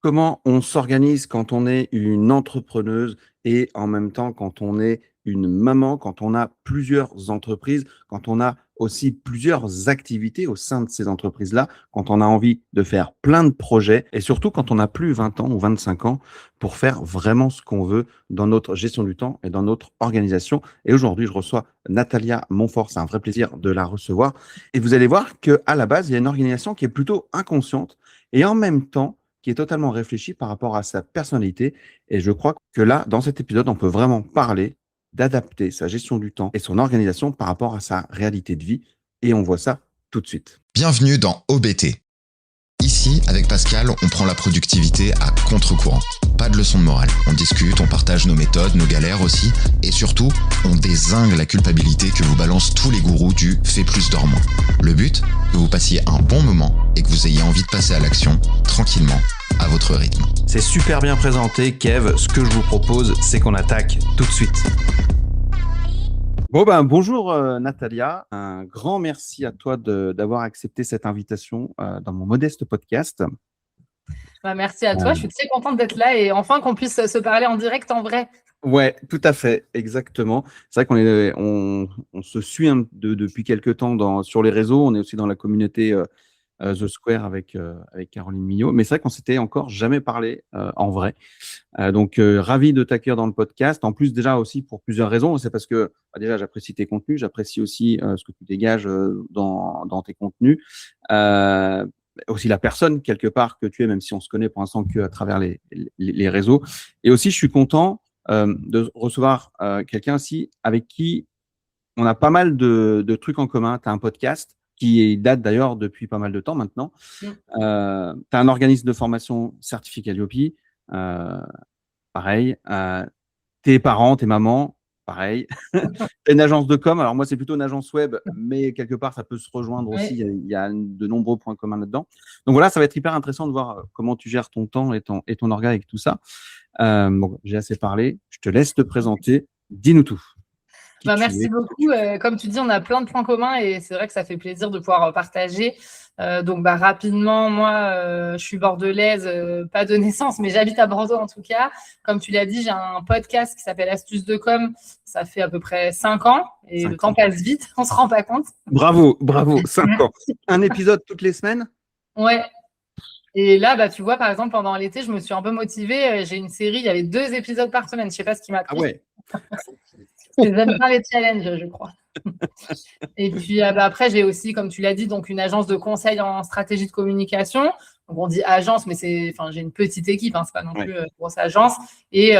Comment on s'organise quand on est une entrepreneuse et en même temps quand on est une maman, quand on a plusieurs entreprises, quand on a aussi plusieurs activités au sein de ces entreprises-là, quand on a envie de faire plein de projets et surtout quand on n'a plus 20 ans ou 25 ans pour faire vraiment ce qu'on veut dans notre gestion du temps et dans notre organisation. Et aujourd'hui, je reçois Natalia Montfort. C'est un vrai plaisir de la recevoir. Et vous allez voir qu'à la base, il y a une organisation qui est plutôt inconsciente et en même temps, qui est totalement réfléchi par rapport à sa personnalité. Et je crois que là, dans cet épisode, on peut vraiment parler d'adapter sa gestion du temps et son organisation par rapport à sa réalité de vie. Et on voit ça tout de suite. Bienvenue dans OBT. Ici, avec Pascal, on prend la productivité à contre-courant. Pas de leçon de morale. On discute, on partage nos méthodes, nos galères aussi. Et surtout, on dézingue la culpabilité que vous balancent tous les gourous du « fais plus, dors moins ». Le but, que vous passiez un bon moment et que vous ayez envie de passer à l'action, tranquillement, à votre rythme. C'est super bien présenté, Kev. Ce que je vous propose, c'est qu'on attaque tout de suite. Bonjour Natalia, un grand merci à toi d'avoir accepté cette invitation dans mon modeste podcast. Merci à toi, je suis très contente d'être là et enfin qu'on puisse se parler en direct en vrai. Ouais, tout à fait, exactement. C'est vrai on se suit depuis quelques temps sur les réseaux, on est aussi dans la communauté The Square avec Caroline Millot, mais c'est vrai qu'on s'était encore jamais parlé en vrai. Donc, ravi de t'accueillir dans le podcast. En plus, déjà aussi pour plusieurs raisons. C'est parce que déjà, j'apprécie tes contenus, j'apprécie aussi ce que tu dégages dans tes contenus. Aussi la personne, quelque part, que tu es, même si on se connaît pour l'instant qu'à travers les réseaux. Et aussi, je suis content de recevoir quelqu'un aussi avec qui on a pas mal de trucs en commun. Tu as un podcast qui date d'ailleurs depuis pas mal de temps maintenant. Tu as un organisme de formation certifié Calliope. Pareil. Tes parents, tes mamans, pareil. Une agence de com. Alors moi, c'est plutôt une agence web, mais quelque part, ça peut se rejoindre aussi. Il y a de nombreux points communs là-dedans. Donc voilà, ça va être hyper intéressant de voir comment tu gères ton temps et ton orga avec tout ça. J'ai assez parlé. Je te laisse te présenter. Dis-nous tout. Merci beaucoup. Comme tu dis, on a plein de points communs et c'est vrai que ça fait plaisir de pouvoir partager. Rapidement, moi, je suis bordelaise, pas de naissance, mais j'habite à Bordeaux en tout cas. Comme tu l'as dit, j'ai un podcast qui s'appelle Astuces de com. Ça fait à peu près 5 ans et le temps passe vite, on se rend pas compte. Bravo, 5 ans. Un épisode toutes les semaines? Ouais. Et là, tu vois, par exemple, pendant l'été, je me suis un peu motivée. J'ai une série, il y avait 2 épisodes par semaine. Je sais pas ce qui m'a pris. Ah ouais. J'aime pas les challenges, je crois. Et puis après, j'ai aussi, comme tu l'as dit, donc une agence de conseil en stratégie de communication. Donc on dit agence, mais j'ai une petite équipe, c'est pas non plus une grosse agence. Et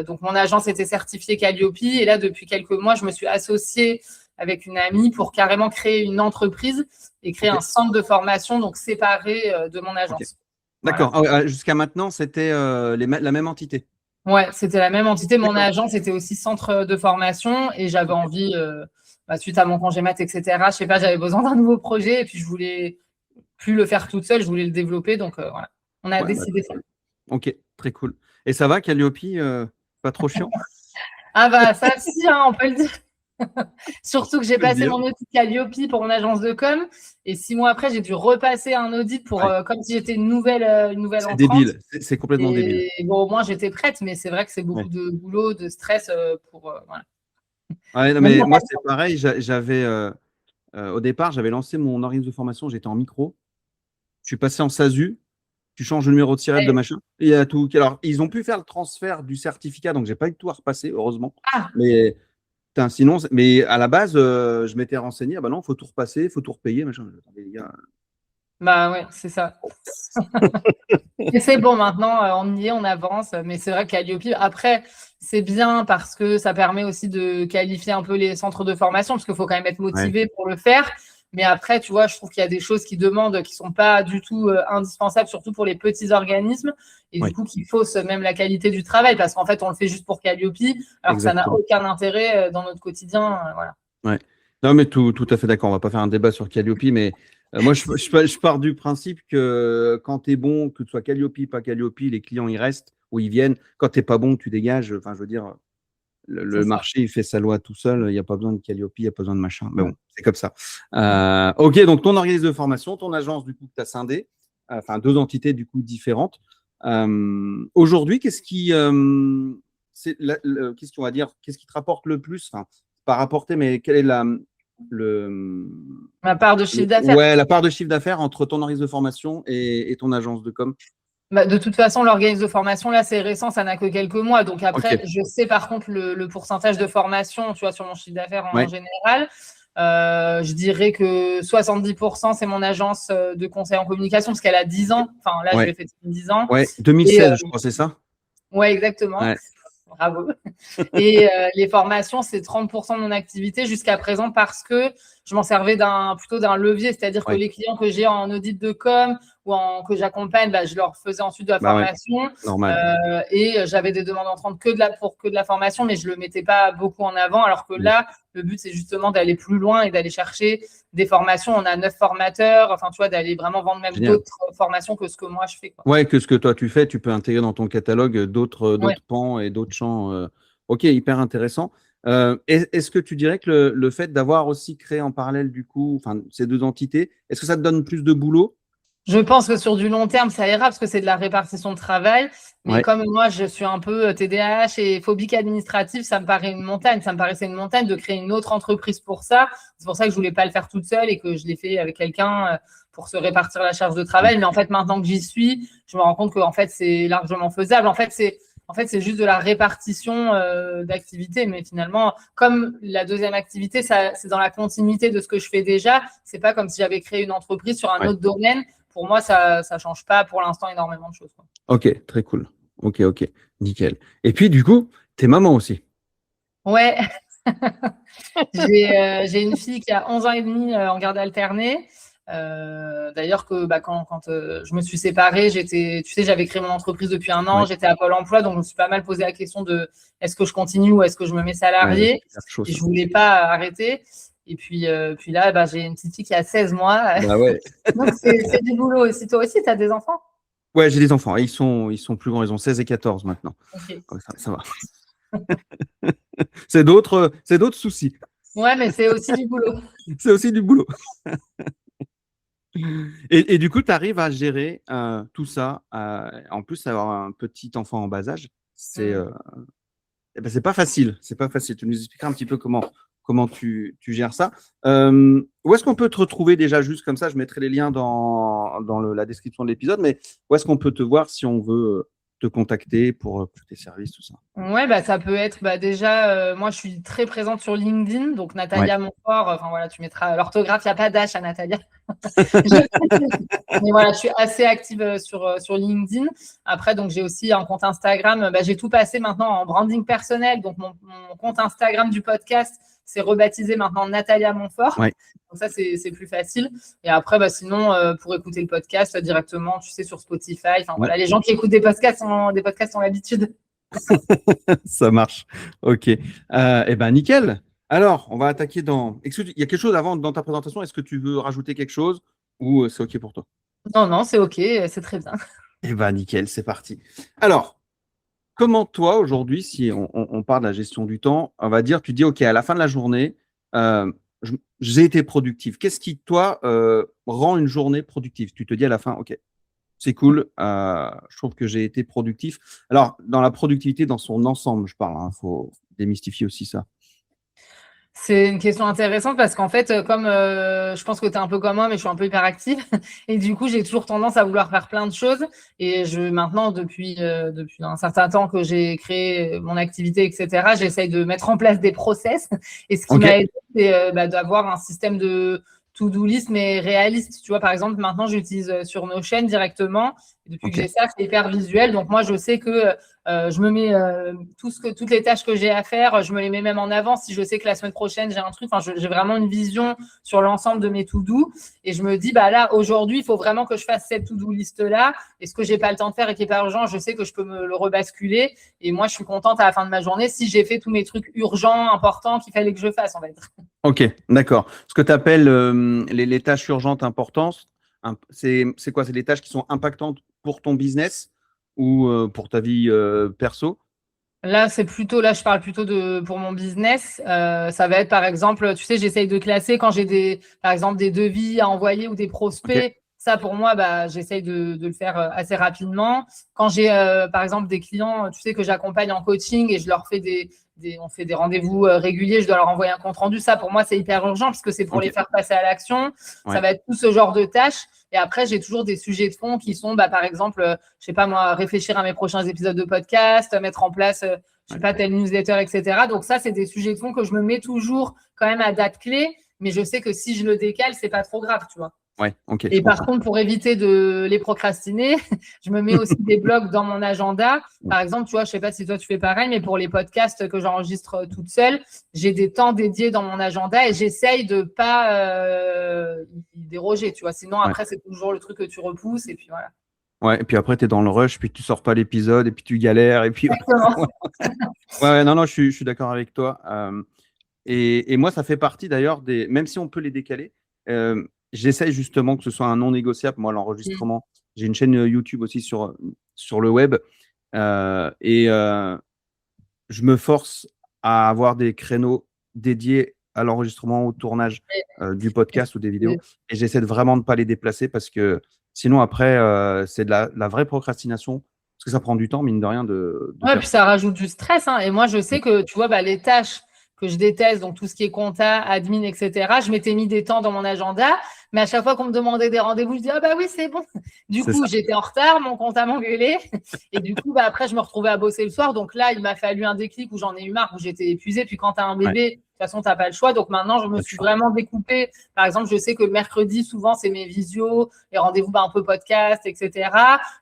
donc mon agence était certifiée Calliope. Et là, depuis quelques mois, je me suis associée avec une amie pour carrément créer une entreprise et créer un centre de formation, donc séparé de mon agence. D'accord. Voilà. Jusqu'à maintenant, c'était la même entité. Ouais, c'était la même entité. Mon agence était aussi centre de formation et j'avais envie, suite à mon congé mat, etc., je sais pas, j'avais besoin d'un nouveau projet et puis je voulais plus le faire toute seule, je voulais le développer. Donc voilà, on a décidé ça. Ok, très cool. Et ça va, Calliope? Pas trop chiant? Ça si, on peut le dire. Surtout que j'ai passé mon audit Calliope pour mon agence de com et 6 mois après, j'ai dû repasser un audit pour comme si j'étais une nouvelle entrante. C'est débile, c'est complètement débile. Bon, au moins, j'étais prête, mais c'est vrai que c'est beaucoup de boulot, de stress pour… voilà. Ouais, non, mais moi, c'est pareil. Au départ, j'avais lancé mon organisme de formation, j'étais en micro. Je suis passé en SASU. Tu changes le numéro de SIRET de machin. Et il y a tout. Alors, ils ont pu faire le transfert du certificat, donc j'ai pas eu tout à repasser, heureusement. Mais sinon, mais à la base, je m'étais renseigné. Ah bah non, faut tout repasser, faut tout repayer, machin. Attendez, les gars. Ouais, c'est ça. Et c'est bon, maintenant, on y est, on avance. Mais c'est vrai que Calliope, après, c'est bien parce que ça permet aussi de qualifier un peu les centres de formation, parce qu'il faut quand même être motivé pour le faire. Mais après, tu vois, je trouve qu'il y a des choses qui demandent, qui sont pas du tout indispensables, surtout pour les petits organismes. Et du coup, qui faussent même la qualité du travail, parce qu'en fait, on le fait juste pour Calliope, alors que ça n'a aucun intérêt dans notre quotidien. Voilà. Ouais. Non, mais tout à fait d'accord. On va pas faire un débat sur Calliope, mais moi, je pars du principe que quand tu es bon, que ce soit Calliope, pas Calliope, les clients, ils restent ou ils viennent. Quand tu n'es pas bon, tu dégages. Enfin, je veux dire, le marché, il fait sa loi tout seul. Il n'y a pas besoin de Calliope, il n'y a pas besoin de machin. Mais bon, c'est comme ça. Ok, donc ton organisme de formation, ton agence, du coup, que tu as scindé, enfin 2 entités, du coup, différentes. Aujourd'hui, qu'est-ce qu'on va dire, qu'est-ce qui te rapporte le plus? Enfin, pas rapporter, mais quelle est la part de chiffre d'affaires. Ouais, la part de chiffre d'affaires entre ton organisme de formation et ton agence de com? De toute façon, l'organisme de formation, là, c'est récent, ça n'a que quelques mois. Donc après, Ok. je sais par contre le pourcentage de formation, tu vois, sur mon chiffre d'affaires en Ouais. général. Je dirais que 70%, c'est mon agence de conseil en communication parce qu'elle a 10 ans. Enfin, là, Ouais. je vais fêter 10 ans. Ouais, 2016, je crois, c'est ça? Ouais, exactement. Ouais. Bravo. Et les formations, c'est 30% de mon activité jusqu'à présent parce que je m'en servais plutôt d'un levier, c'est-à-dire que les clients que j'ai en audit de com ou que j'accompagne, je leur faisais ensuite de la formation. Normal. Et j'avais des demandes entrantes pour que de la formation, mais je ne le mettais pas beaucoup en avant. Alors que là, le but, c'est justement d'aller plus loin et d'aller chercher des formations. On a 9 formateurs, enfin, tu vois, d'aller vraiment vendre même d'autres formations que ce que moi je fais, quoi. Ouais, que ce que toi tu fais, tu peux intégrer dans ton catalogue d'autres pans et d'autres champs. Ok, hyper intéressant. Est-ce que tu dirais que le fait d'avoir aussi créé en parallèle, du coup, enfin, ces deux entités, est-ce que ça te donne plus de boulot? Je pense que sur du long terme, ça ira parce que c'est de la répartition de travail. Mais comme moi, je suis un peu TDAH et phobique administrative, ça me paraît une montagne. Ça me paraissait une montagne de créer une autre entreprise pour ça. C'est pour ça que je voulais pas le faire toute seule et que je l'ai fait avec quelqu'un pour se répartir la charge de travail. Mais en fait, maintenant que j'y suis, je me rends compte que en fait, c'est largement faisable. En fait, c'est juste de la répartition d'activités. Mais finalement, comme la deuxième activité, c'est dans la continuité de ce que je fais déjà. C'est pas comme si j'avais créé une entreprise sur un autre domaine. Pour moi, ça ne change pas pour l'instant énormément de choses, quoi. Ok, très cool. Ok, nickel. Et puis, du coup, t'es maman aussi. Ouais. J'ai une fille qui a 11 ans et demi en garde alternée. D'ailleurs, quand je me suis séparée, j'avais créé mon entreprise depuis un an, j'étais à Pôle emploi, donc je me suis pas mal posé la question de est-ce que je continue ou est-ce que je me mets salariée. Et je voulais pas arrêter. Et puis là, j'ai une petite fille qui a 16 mois. Donc, c'est du boulot aussi. Toi aussi, tu as des enfants? Ouais, j'ai des enfants. Ils sont plus grands. Ils ont 16 et 14 maintenant. Okay. Ça va. C'est d'autres soucis. Ouais, mais c'est aussi du boulot. C'est aussi du boulot. Et du coup, tu arrives à gérer tout ça. En plus, avoir un petit enfant en bas âge, c'est pas facile. C'est pas facile. Tu nous expliqueras un petit peu comment tu gères ça. Où est-ce qu'on peut te retrouver déjà, juste comme ça? Je mettrai les liens dans la description de l'épisode, mais où est-ce qu'on peut te voir si on veut te contacter pour tes services, tout ça? Ouais, ça peut être déjà, moi je suis très présente sur LinkedIn, donc Natalia Montfort, enfin voilà, tu mettras l'orthographe, il n'y a pas d'H à Natalia. Mais voilà, je suis assez active sur LinkedIn. Après, donc j'ai aussi un compte Instagram, j'ai tout passé maintenant en branding personnel, donc mon compte Instagram du podcast, c'est rebaptisé maintenant Natalia Montfort. Ouais. Donc ça, c'est plus facile. Et après, sinon, pour écouter le podcast directement, tu sais, sur Spotify. Enfin, voilà, les gens qui écoutent des podcasts ont l'habitude. Ça marche. Ok. Nickel. Alors, on va attaquer il y a quelque chose avant dans ta présentation? Est-ce que tu veux rajouter quelque chose ou c'est ok pour toi? Non, c'est ok, c'est très bien. Nickel, c'est parti. Alors, comment toi, aujourd'hui, si on parle de la gestion du temps, on va dire, tu dis, ok, à la fin de la journée, j'ai été productif. Qu'est-ce qui, toi, rend une journée productive? Tu te dis à la fin, ok, c'est cool, je trouve que j'ai été productif. Alors, dans la productivité, dans son ensemble, je parle, faut démystifier aussi ça. C'est une question intéressante parce qu'en fait, comme je pense que tu es un peu comme moi, mais je suis un peu hyperactive. Et du coup, j'ai toujours tendance à vouloir faire plein de choses. Et maintenant, depuis un certain temps que j'ai créé mon activité, etc., j'essaye de mettre en place des process. Et ce qui m'a aidé, c'est d'avoir un système de to-do list, mais réaliste. Tu vois, par exemple, maintenant, j'utilise sur Notion directement. Et depuis que j'ai ça, c'est hyper visuel. Donc, moi, je sais que je me mets toutes les tâches que j'ai à faire, je me les mets même en avant. Si je sais que la semaine prochaine, j'ai un truc, j'ai vraiment une vision sur l'ensemble de mes to-do. Et je me dis, là, aujourd'hui, il faut vraiment que je fasse cette to-do list-là. Et ce que j'ai pas le temps de faire et qui est pas urgent, je sais que je peux me le rebasculer. Et moi, je suis contente à la fin de ma journée si j'ai fait tous mes trucs urgents, importants qu'il fallait que je fasse, on va dire. Ok, d'accord. Ce que tu appelles les tâches urgentes importantes, c'est quoi? C'est des tâches qui sont impactantes pour ton business ou pour ta vie perso? Là, je parle plutôt pour mon business. Ça va être, par exemple, tu sais, j'essaye de classer quand j'ai par exemple, des devis à envoyer ou des prospects. Ça, pour moi, j'essaye de le faire assez rapidement. Quand j'ai, par exemple, des clients, tu sais, que j'accompagne en coaching et je leur fais on fait des rendez-vous réguliers, je dois leur envoyer un compte rendu. Ça, pour moi, c'est hyper urgent parce que c'est pour les faire passer à l'action. Ouais. Ça va être tout ce genre de tâches. Et après, j'ai toujours des sujets de fond qui sont, par exemple, je sais pas moi, réfléchir à mes prochains épisodes de podcast, mettre en place, je sais pas, telle newsletter, etc. Donc ça, c'est des sujets de fond que je me mets toujours quand même à date clé. Mais je sais que si je le décale, c'est pas trop grave, tu vois. Ouais, ok. Et par contre, pour éviter de les procrastiner, je me mets aussi des blocs dans mon agenda. Par exemple, tu vois, je sais pas si toi tu fais pareil, mais pour les podcasts que j'enregistre toute seule, j'ai des temps dédiés dans mon agenda et j'essaye de pas y déroger, tu vois. Sinon, après, c'est toujours le truc que tu repousses et puis voilà. Ouais, et puis après, tu es dans le rush, puis tu sors pas l'épisode, et puis tu galères, et puis. Exactement. Non, je suis d'accord avec toi. Et moi, ça fait partie d'ailleurs même si on peut les décaler, j'essaye justement que ce soit un non négociable. Moi, l'enregistrement, j'ai une chaîne YouTube aussi sur le web, et je me force à avoir des créneaux dédiés à l'enregistrement, au tournage du podcast ou des vidéos, et j'essaie vraiment de ne pas les déplacer parce que sinon, après, c'est de la vraie procrastination parce que ça prend du temps, mine de rien, de Ouais, faire puis ça rajoute du stress, hein. Et moi, je sais que, tu vois, les tâches que je déteste, donc tout ce qui est compta, admin, etc., je m'étais mis des temps dans mon agenda, mais à chaque fois qu'on me demandait des rendez-vous, je dis, ah bah oui, c'est bon. Du coup, j'étais en retard, mon compta m'engueulait. Et du coup, après, je me retrouvais à bosser le soir. Donc là, il m'a fallu un déclic où j'en ai eu marre, où j'étais épuisée. Puis quand tu as un bébé, de toute façon, tu n'as pas le choix. Donc maintenant, je me suis vraiment découpée. Par exemple, je sais que le mercredi, souvent, c'est mes visios, les rendez-vous un peu podcast, etc.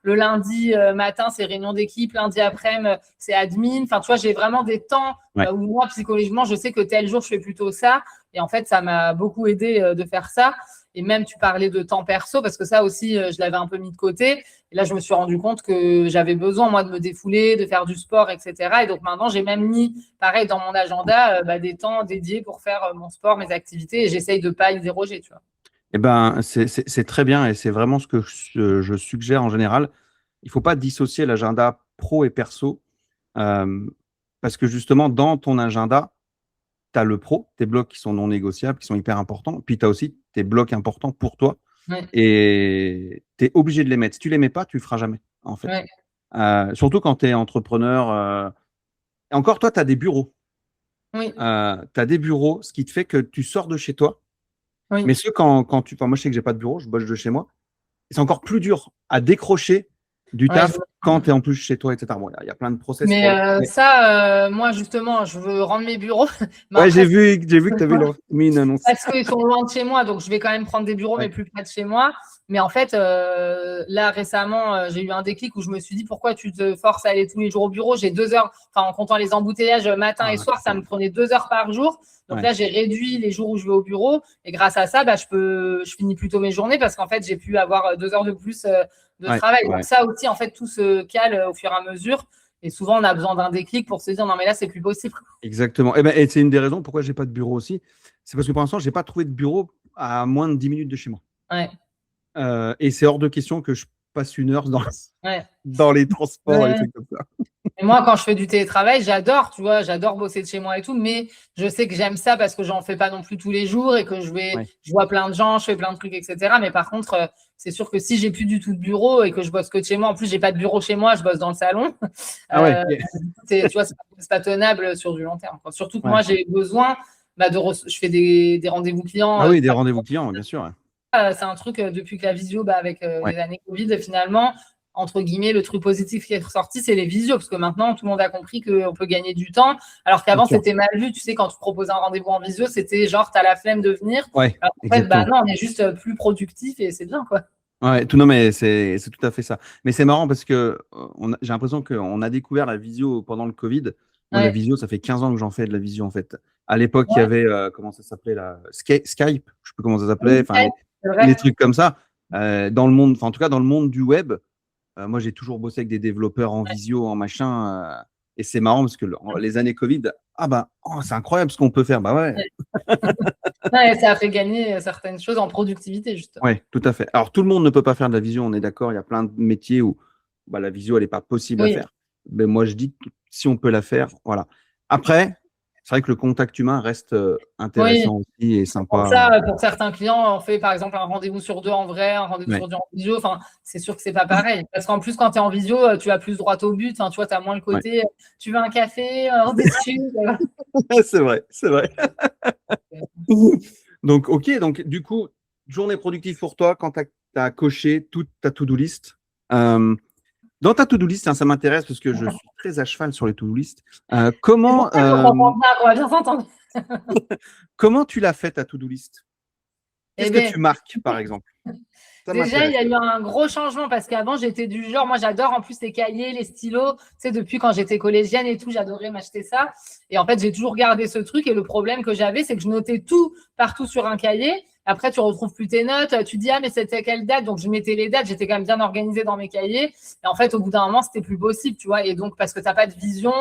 Le lundi matin, c'est réunion d'équipe. Lundi après-midi, c'est admin. Enfin, tu vois, j'ai vraiment des temps où moi, psychologiquement, je sais que tel jour, je fais plutôt ça. Et en fait, ça m'a beaucoup aidé de faire ça. Et même, tu parlais de temps perso, parce que ça aussi, je l'avais un peu mis de côté. Et là, je me suis rendu compte que j'avais besoin, moi, de me défouler, de faire du sport, etc. Et donc, maintenant, j'ai même mis, pareil, dans mon agenda, des temps dédiés pour faire mon sport, mes activités. Et j'essaye de ne pas y déroger, tu vois. Eh ben, c'est très bien et c'est vraiment ce que je suggère en général. Il ne faut pas dissocier l'agenda pro et perso parce que justement, dans ton agenda, tu as le pro, tes blocs qui sont non négociables, qui sont hyper importants. Puis tu as aussi tes blocs importants pour toi et tu es obligé de les mettre. Si tu ne les mets pas, tu ne le feras jamais, en fait. Surtout quand tu es entrepreneur. Et encore, toi, tu as des bureaux. Oui. Tu as des bureaux, ce qui te fait que tu sors de chez toi. Oui. Mais quand tu. Enfin, moi, je sais que j'ai pas de bureau, je bosse de chez moi. C'est encore plus dur à décrocher du taf quand tu es en plus chez toi, etc. Bon, il y a plein de process. Mais moi, justement, je veux rendre mes bureaux. Ouais, j'ai vu que tu avais mis une annonce. Parce qu'ils sont loin de chez moi, donc je vais quand même prendre des bureaux, mais plus près de chez moi. Mais en fait, là, récemment, j'ai eu un déclic où je me suis dit, pourquoi tu te forces à aller tous les jours au bureau? J'ai 2 heures, en comptant les embouteillages matin et soir, ça me prenait 2 heures par jour. Donc là, j'ai réduit les jours où je vais au bureau. Et grâce à ça, je finis plutôt mes journées parce qu'en fait, j'ai pu avoir 2 heures de plus de travail. Donc ça aussi, en fait, tout se cale au fur et à mesure. Et souvent, on a besoin d'un déclic pour se dire, non, mais là, c'est plus possible. Exactement. Et c'est une des raisons pourquoi j'ai pas de bureau aussi. C'est parce que pour l'instant, j'ai pas trouvé de bureau à moins de 10 minutes de chez moi. Et c'est hors de question que je passe 1 heure dans les transports et des trucs comme ça. Et moi, quand je fais du télétravail, j'adore, tu vois, j'adore bosser de chez moi et tout, mais je sais que j'aime ça parce que j'en fais pas non plus tous les jours et que je vois plein de gens, je fais plein de trucs, etc. Mais par contre, c'est sûr que si j'ai plus du tout de bureau et que je bosse que de chez moi, en plus, j'ai pas de bureau chez moi, je bosse dans le salon. Tu vois, c'est pas tenable sur du long terme. Surtout que moi, j'ai besoin je fais des rendez-vous clients. Ah oui, des rendez-vous clients, bien sûr. C'est un truc depuis que la visio, avec les années Covid, finalement, entre guillemets, le truc positif qui est ressorti, c'est les visios, parce que maintenant, tout le monde a compris qu'on peut gagner du temps, alors qu'avant, c'était mal vu. Tu sais, quand tu proposes un rendez-vous en visio, c'était genre, tu as la flemme de venir. Alors, en fait, non, on est juste plus productif et c'est bien, quoi. Ouais, non, mais c'est tout à fait ça. Mais c'est marrant parce que j'ai l'impression qu'on a découvert la visio pendant le Covid. Moi, la visio, ça fait 15 ans que j'en fais de la visio, en fait. À l'époque, il y avait, comment ça s'appelait, Skype, je sais plus comment ça s'appelait, les trucs comme ça. Dans le monde, en tout cas, dans le monde du web, moi, j'ai toujours bossé avec des développeurs en visio, en machin. Et c'est marrant parce que les années Covid, c'est incroyable ce qu'on peut faire. Ça a fait gagner certaines choses en productivité, justement. Oui, tout à fait. Alors, tout le monde ne peut pas faire de la visio, on est d'accord. Il y a plein de métiers où la visio, elle n'est pas possible à faire. Mais moi, je dis que si on peut la faire, voilà. Après, c'est vrai que le contact humain reste intéressant aussi et sympa. Pour ça, pour certains clients, on fait par exemple un rendez-vous sur 2 en vrai, un rendez-vous sur 2 en visio. Enfin, c'est sûr que c'est pas pareil. Parce qu'en plus, quand tu es en visio, tu vas plus droit au but. Enfin, tu vois, tu as moins le côté tu veux un café, on discute. C'est vrai, c'est vrai. Donc, ok, donc du coup, journée productive pour toi quand tu as coché toute ta to-do list. Dans ta to-do list, ça m'intéresse parce que je suis très à cheval sur les to-do list. Comment tu l'as fait ta to-do list? Qu'est-ce que tu marques, par exemple? Déjà, il y a eu un gros changement parce qu'avant, j'étais du genre, moi j'adore en plus les cahiers, les stylos. Tu sais, depuis quand j'étais collégienne et tout, j'adorais m'acheter ça. Et en fait, j'ai toujours gardé ce truc. Et le problème que j'avais, c'est que je notais tout partout sur un cahier. Après, tu retrouves plus tes notes. Tu dis, ah, mais c'était quelle date? Donc, je mettais les dates. J'étais quand même bien organisée dans mes cahiers. Et en fait, au bout d'un moment, c'était plus possible, tu vois. Et donc, parce que tu n'as pas de vision.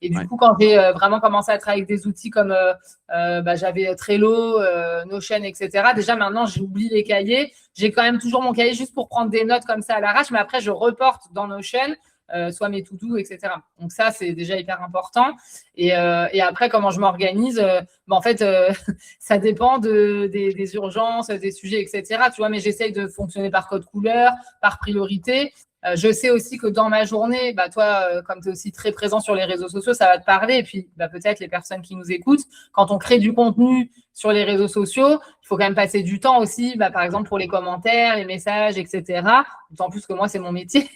Et du coup, quand j'ai vraiment commencé à travailler avec des outils comme j'avais Trello, Notion, etc. Déjà, maintenant, j'oublie les cahiers. J'ai quand même toujours mon cahier juste pour prendre des notes comme ça à l'arrache. Mais après, je reporte dans Notion. Soit mes to-do, etc. Donc ça, c'est déjà hyper important. Et après, comment je m'organise, en fait, ça dépend des urgences, des sujets, etc. Tu vois, mais j'essaye de fonctionner par code couleur, par priorité. Je sais aussi que dans ma journée, toi, comme tu es aussi très présent sur les réseaux sociaux, ça va te parler. Et puis, peut-être les personnes qui nous écoutent, quand on crée du contenu sur les réseaux sociaux, il faut quand même passer du temps aussi, par exemple, pour les commentaires, les messages, etc. D'autant plus que moi, c'est mon métier.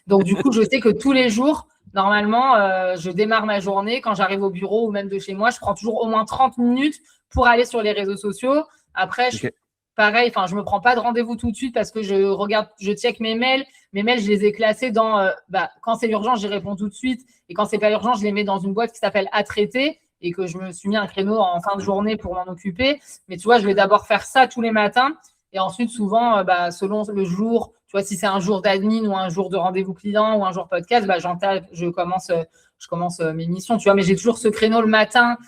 Donc, du coup, je sais que tous les jours, normalement, je démarre ma journée. Quand j'arrive au bureau ou même de chez moi, je prends toujours au moins 30 minutes pour aller sur les réseaux sociaux. Après, pareil, je ne me prends pas de rendez-vous tout de suite parce que je check mes mails. Mes mails, je les ai classés dans quand c'est urgent, j'y réponds tout de suite. Et quand c'est pas urgent, je les mets dans une boîte qui s'appelle à traiter et que je me suis mis un créneau en fin de journée pour m'en occuper. Mais tu vois, je vais d'abord faire ça tous les matins. Et ensuite, souvent, selon le jour, tu vois, si c'est un jour d'admin ou un jour de rendez-vous client ou un jour podcast, je commence mes missions, tu vois. Mais j'ai toujours ce créneau le matin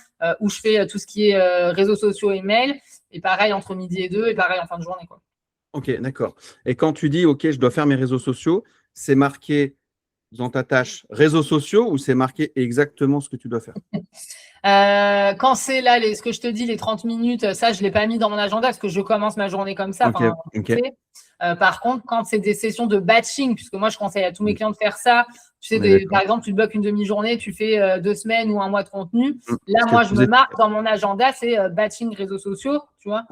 où je fais tout ce qui est réseaux sociaux et mails. Et pareil, entre midi et 2, et pareil en fin de journée, quoi. Ok, d'accord. Et quand tu dis, ok, je dois faire mes réseaux sociaux, c'est marqué dans ta tâche réseaux sociaux ou c'est marqué exactement ce que tu dois faire? Quand c'est là, ce que je te dis, les 30 minutes, ça, je ne l'ai pas mis dans mon agenda parce que je commence ma journée comme ça. Par contre, quand c'est des sessions de batching, puisque moi, je conseille à tous mes clients de faire ça, tu sais, par exemple, tu te bloques une demi-journée, tu fais 2 semaines ou un mois de contenu. Là, moi, je me marque dans mon agenda, c'est batching réseaux sociaux, tu vois,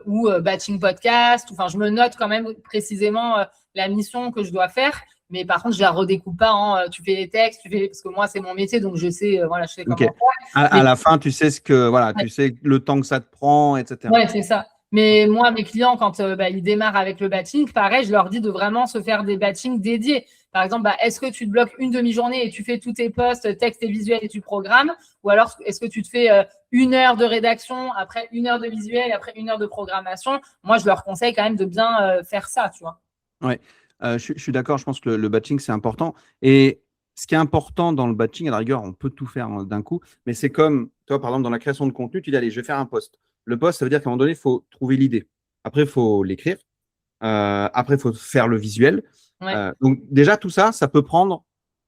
ou batching podcast. Enfin, je me note quand même précisément la mission que je dois faire. Mais par contre, je la redécoupe pas en tu fais les textes, parce que moi, c'est mon métier, donc je sais, je sais comment faire. À la fin, tu sais tu sais le temps que ça te prend, etc. Ouais, c'est ça. Mais moi, mes clients, quand ils démarrent avec le batching, pareil, je leur dis de vraiment se faire des batchings dédiés. Par exemple, est-ce que tu te bloques une demi-journée et tu fais tous tes posts, textes et visuels et tu programmes? Ou alors, est-ce que tu te fais 1 heure de rédaction, après 1 heure de visuel, après 1 heure de programmation? Moi, je leur conseille quand même de bien faire ça, tu vois. Ouais. Je suis d'accord, je pense que le batching, c'est important. Et ce qui est important dans le batching, à la rigueur, on peut tout faire d'un coup, mais c'est comme, toi, par exemple, dans la création de contenu, tu dis, allez, je vais faire un post. Le post, ça veut dire qu'à un moment donné, il faut trouver l'idée. Après, il faut l'écrire. Après, il faut faire le visuel. Donc, déjà, tout ça, ça peut prendre,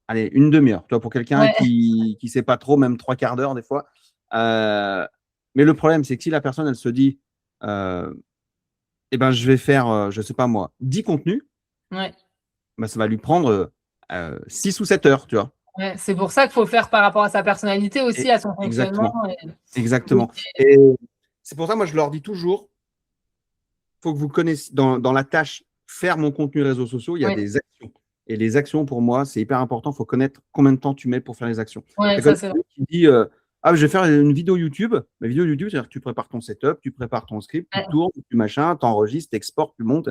allez, une demi-heure. Toi, pour quelqu'un qui ne sait pas trop, même 3/4 d'heure, des fois. Mais le problème, c'est que si la personne, elle se dit, je vais faire, je ne sais pas moi, 10 contenus, ça va lui prendre 6 ou 7 heures, tu vois. Ouais, c'est pour ça qu'il faut faire par rapport à sa personnalité aussi, à son fonctionnement. Exactement. Et c'est pour ça, moi, je leur dis toujours, il faut que vous connaissiez, dans la tâche faire mon contenu réseaux sociaux, il y a des actions. Et les actions, pour moi, c'est hyper important. Il faut connaître combien de temps tu mets pour faire les actions. C'est comme ça, qui dit, je vais faire une vidéo YouTube. Ma vidéo YouTube, c'est-à-dire que tu prépares ton setup, tu prépares ton script, tu tournes, tu machin, tu enregistres, tu exportes, tu montes.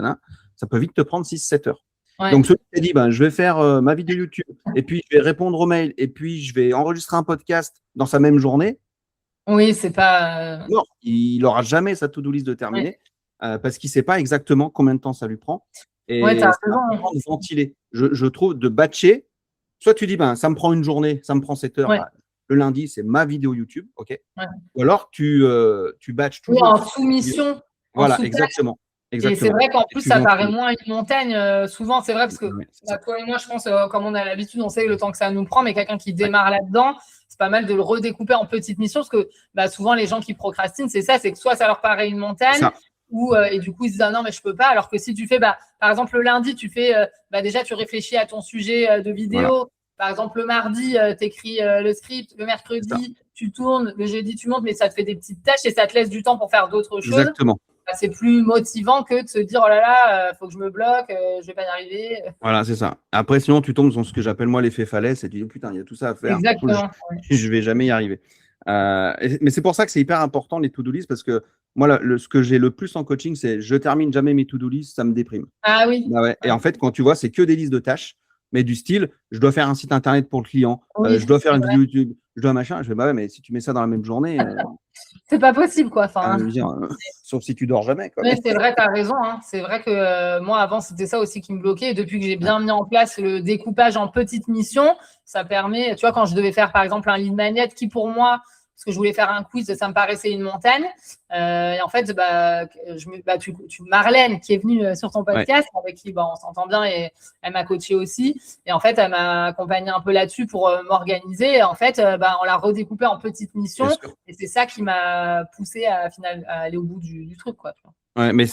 Ça peut vite te prendre 6-7 heures. Donc, celui qui a dit, je vais faire ma vidéo YouTube, et puis je vais répondre aux mails, et puis je vais enregistrer un podcast dans sa même journée. Oui, c'est pas. Non, il n'aura jamais sa to-do list de terminer parce qu'il ne sait pas exactement combien de temps ça lui prend. Et c'est important de ventiler. Je trouve de batcher. Soit tu dis, ça me prend une journée, ça me prend 7 heures. Le lundi, c'est ma vidéo YouTube. Ou alors, tu batches toujours. Ou en soumission. Voilà, exactement. Et c'est vrai qu'en plus, ça paraît moins une montagne. Souvent, c'est vrai parce que toi et moi, je pense, comme on a l'habitude, on sait le temps que ça nous prend, mais quelqu'un qui démarre là-dedans, pas mal de le redécouper en petites missions parce que souvent, les gens qui procrastinent, c'est ça, c'est que soit ça leur paraît une montagne et du coup, ils se disent non, mais je peux pas. Alors que si tu fais, par exemple, le lundi, tu fais déjà, tu réfléchis à ton sujet de vidéo. Voilà. Par exemple, le mardi, tu écris le script. Le mercredi, tu tournes. Le jeudi, tu montes, mais ça te fait des petites tâches et ça te laisse du temps pour faire d'autres choses. Exactement. C'est plus motivant que de se dire oh là là, faut que je me bloque, je vais pas y arriver. Voilà, c'est ça. Après, sinon, tu tombes dans ce que j'appelle moi l'effet falaise et tu dis oh, putain, il y a tout ça à faire. Exactement. Je vais jamais y arriver. Mais c'est pour ça que c'est hyper important les to-do list parce que moi, ce que j'ai le plus en coaching, c'est je termine jamais mes to-do list, ça me déprime. Ah oui. Ouais. Et en fait, quand tu vois, c'est que des listes de tâches, mais du style, je dois faire un site internet pour le client, je dois faire une vidéo YouTube, je dois machin. Je vais ouais, mais si tu mets ça dans la même journée. C'est pas possible, quoi. Sauf si tu dors jamais. Quoi. Oui, c'est vrai, tu as raison. Hein. C'est vrai que moi, avant, c'était ça aussi qui me bloquait. Et depuis que j'ai bien mis en place le découpage en petites missions, ça permet, tu vois, quand je devais faire, par exemple, un lead magnet qui, pour moi, parce que je voulais faire un quiz, ça me paraissait une montagne. Et en fait, Marlène, qui est venue sur ton podcast, avec qui on s'entend bien et elle m'a coachée aussi. Et en fait, elle m'a accompagnée un peu là-dessus pour m'organiser. Et en fait, on l'a redécoupé en petites missions. Et c'est ça qui m'a poussé à aller au bout du truc, quoi. Ouais, mais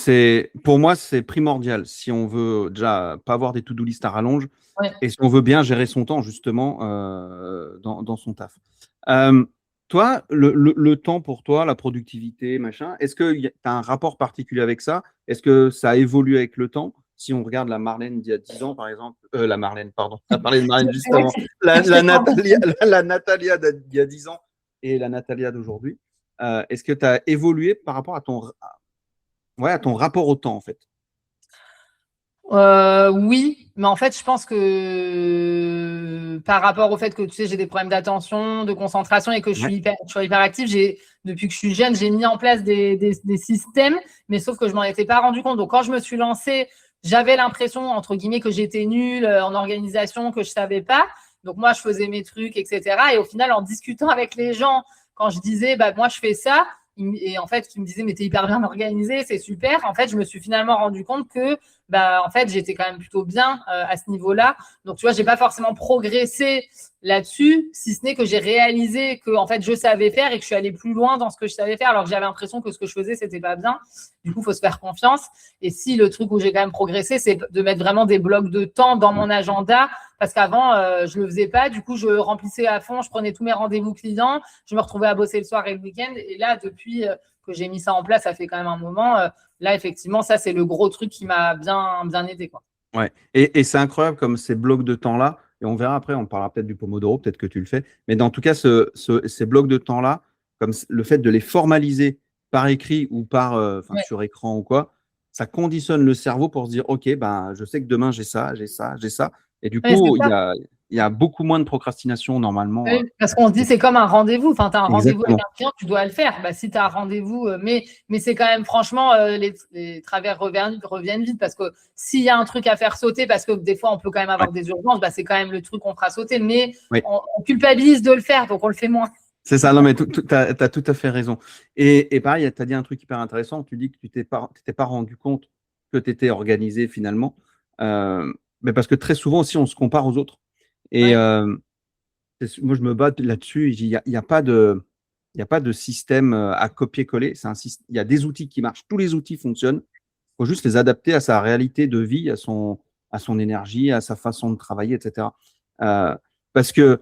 pour moi, c'est primordial si on veut déjà pas avoir des to-do list à rallonge et si on veut bien gérer son temps, justement, dans son taf. Toi, le temps pour toi, la productivité, machin, est-ce que tu as un rapport particulier avec ça? Est-ce que ça a évolué avec le temps? Si on regarde la Marlène d'il y a 10 ans, par exemple, la Marlène, pardon, on a parlé de Marlène juste avant, la Natalia d'il y a 10 ans et la Natalia d'aujourd'hui, est-ce que tu as évolué par rapport à ton rapport au temps, en fait? Oui, mais en fait, je pense que par rapport au fait que tu sais, j'ai des problèmes d'attention, de concentration et que je suis hyper active, depuis que je suis jeune, j'ai mis en place des systèmes, mais sauf que je m'en étais pas rendu compte. Donc, quand je me suis lancée, j'avais l'impression, entre guillemets, que j'étais nulle en organisation, que je savais pas. Donc, moi, je faisais mes trucs, etc. Et au final, en discutant avec les gens, quand je disais, moi, je fais ça, et en fait, qui me disaient, mais t'es hyper bien organisé, c'est super. En fait, je me suis finalement rendu compte que, en fait, j'étais quand même plutôt bien à ce niveau-là. Donc, tu vois, j'ai pas forcément progressé là-dessus, si ce n'est que j'ai réalisé que, en fait, je savais faire et que je suis allée plus loin dans ce que je savais faire, alors que j'avais l'impression que ce que je faisais, c'était pas bien. Du coup, il faut se faire confiance. Et si le truc où j'ai quand même progressé, c'est de mettre vraiment des blocs de temps dans mon agenda, parce qu'avant, je le faisais pas. Du coup, je remplissais à fond, je prenais tous mes rendez-vous clients, je me retrouvais à bosser le soir et le week-end. Et là, depuis que j'ai mis ça en place, ça fait quand même un moment. Là, effectivement, ça, c'est le gros truc qui m'a bien aidé, quoi. Ouais. Et c'est incroyable comme ces blocs de temps-là, et on verra après, on parlera peut-être du Pomodoro, peut-être que tu le fais, mais en tout cas, ces blocs de temps-là, comme le fait de les formaliser par écrit ou sur écran ou quoi, ça conditionne le cerveau pour se dire, OK, je sais que demain, j'ai ça. Et du coup, il y a beaucoup moins de procrastination normalement. Oui, parce qu'on se dit c'est comme un rendez-vous. Enfin, tu as un rendez-vous avec un client, tu dois le faire. Si tu as un rendez-vous, mais c'est quand même franchement, les travers reviennent vite parce que s'il y a un truc à faire sauter, parce que des fois on peut quand même avoir des urgences, c'est quand même le truc qu'on fera sauter, mais on culpabilise de le faire, donc on le fait moins. C'est ça, non, mais tu as tout à fait raison. Et pareil, tu as dit un truc hyper intéressant. Tu dis que tu t'es pas rendu compte que tu étais organisé finalement. Mais parce que très souvent aussi, on se compare aux autres. Et moi, je me bats là-dessus. Il n'y a pas de système à copier-coller. Il y a des outils qui marchent. Tous les outils fonctionnent. Il faut juste les adapter à sa réalité de vie, à son énergie, à sa façon de travailler, etc. Parce que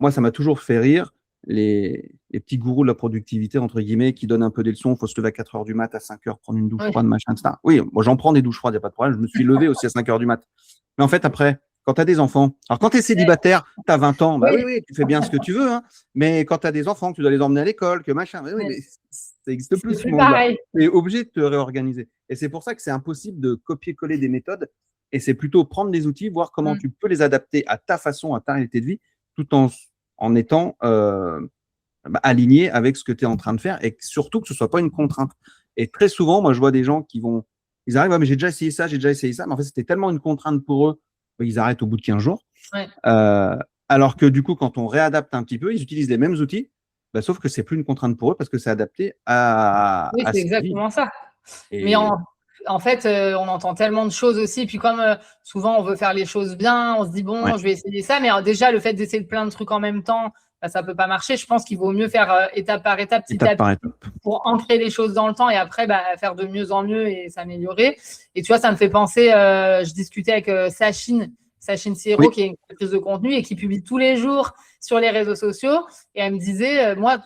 moi, ça m'a toujours fait rire. Les petits gourous de la productivité, entre guillemets, qui donnent un peu des leçons. Il faut se lever à 4 heures du mat, à 5 heures, prendre une douche froide, machin, etc. Oui, moi, j'en prends des douches froides, il n'y a pas de problème. Je me suis levé aussi à 5 heures du mat. Mais en fait, après, quand tu as des enfants, alors quand tu es célibataire, tu as 20 ans, oui, tu fais bien ce que tu veux. Hein, mais quand tu as des enfants, que tu dois les emmener à l'école, que machin, mais ça n'existe plus ce monde-là. Tu es obligé de te réorganiser. Et c'est pour ça que c'est impossible de copier-coller des méthodes. Et c'est plutôt prendre des outils, voir comment tu peux les adapter à ta façon, à ta réalité de vie, tout en étant aligné avec ce que tu es en train de faire et surtout que ce ne soit pas une contrainte. Et très souvent, moi, je vois des gens ils arrivent, mais j'ai déjà essayé ça, mais en fait, c'était tellement une contrainte pour eux, ils arrêtent au bout de 15 jours. Alors que du coup, quand on réadapte un petit peu, ils utilisent les mêmes outils, sauf que c'est plus une contrainte pour eux parce que c'est adapté à. Oui, c'est exactement ça. Mais en fait, on entend tellement de choses aussi. Puis comme souvent, on veut faire les choses bien, on se dit, je vais essayer ça. Mais déjà, le fait d'essayer plein de trucs en même temps, bah, ça peut pas marcher. Je pense qu'il vaut mieux faire étape par étape, petit à petit, pour ancrer les choses dans le temps et après bah, faire de mieux en mieux et s'améliorer. Et tu vois, ça me fait penser, je discutais avec Sachine Siro, qui est une créatrice de contenu et qui publie tous les jours sur les réseaux sociaux. Et elle me disait, moi,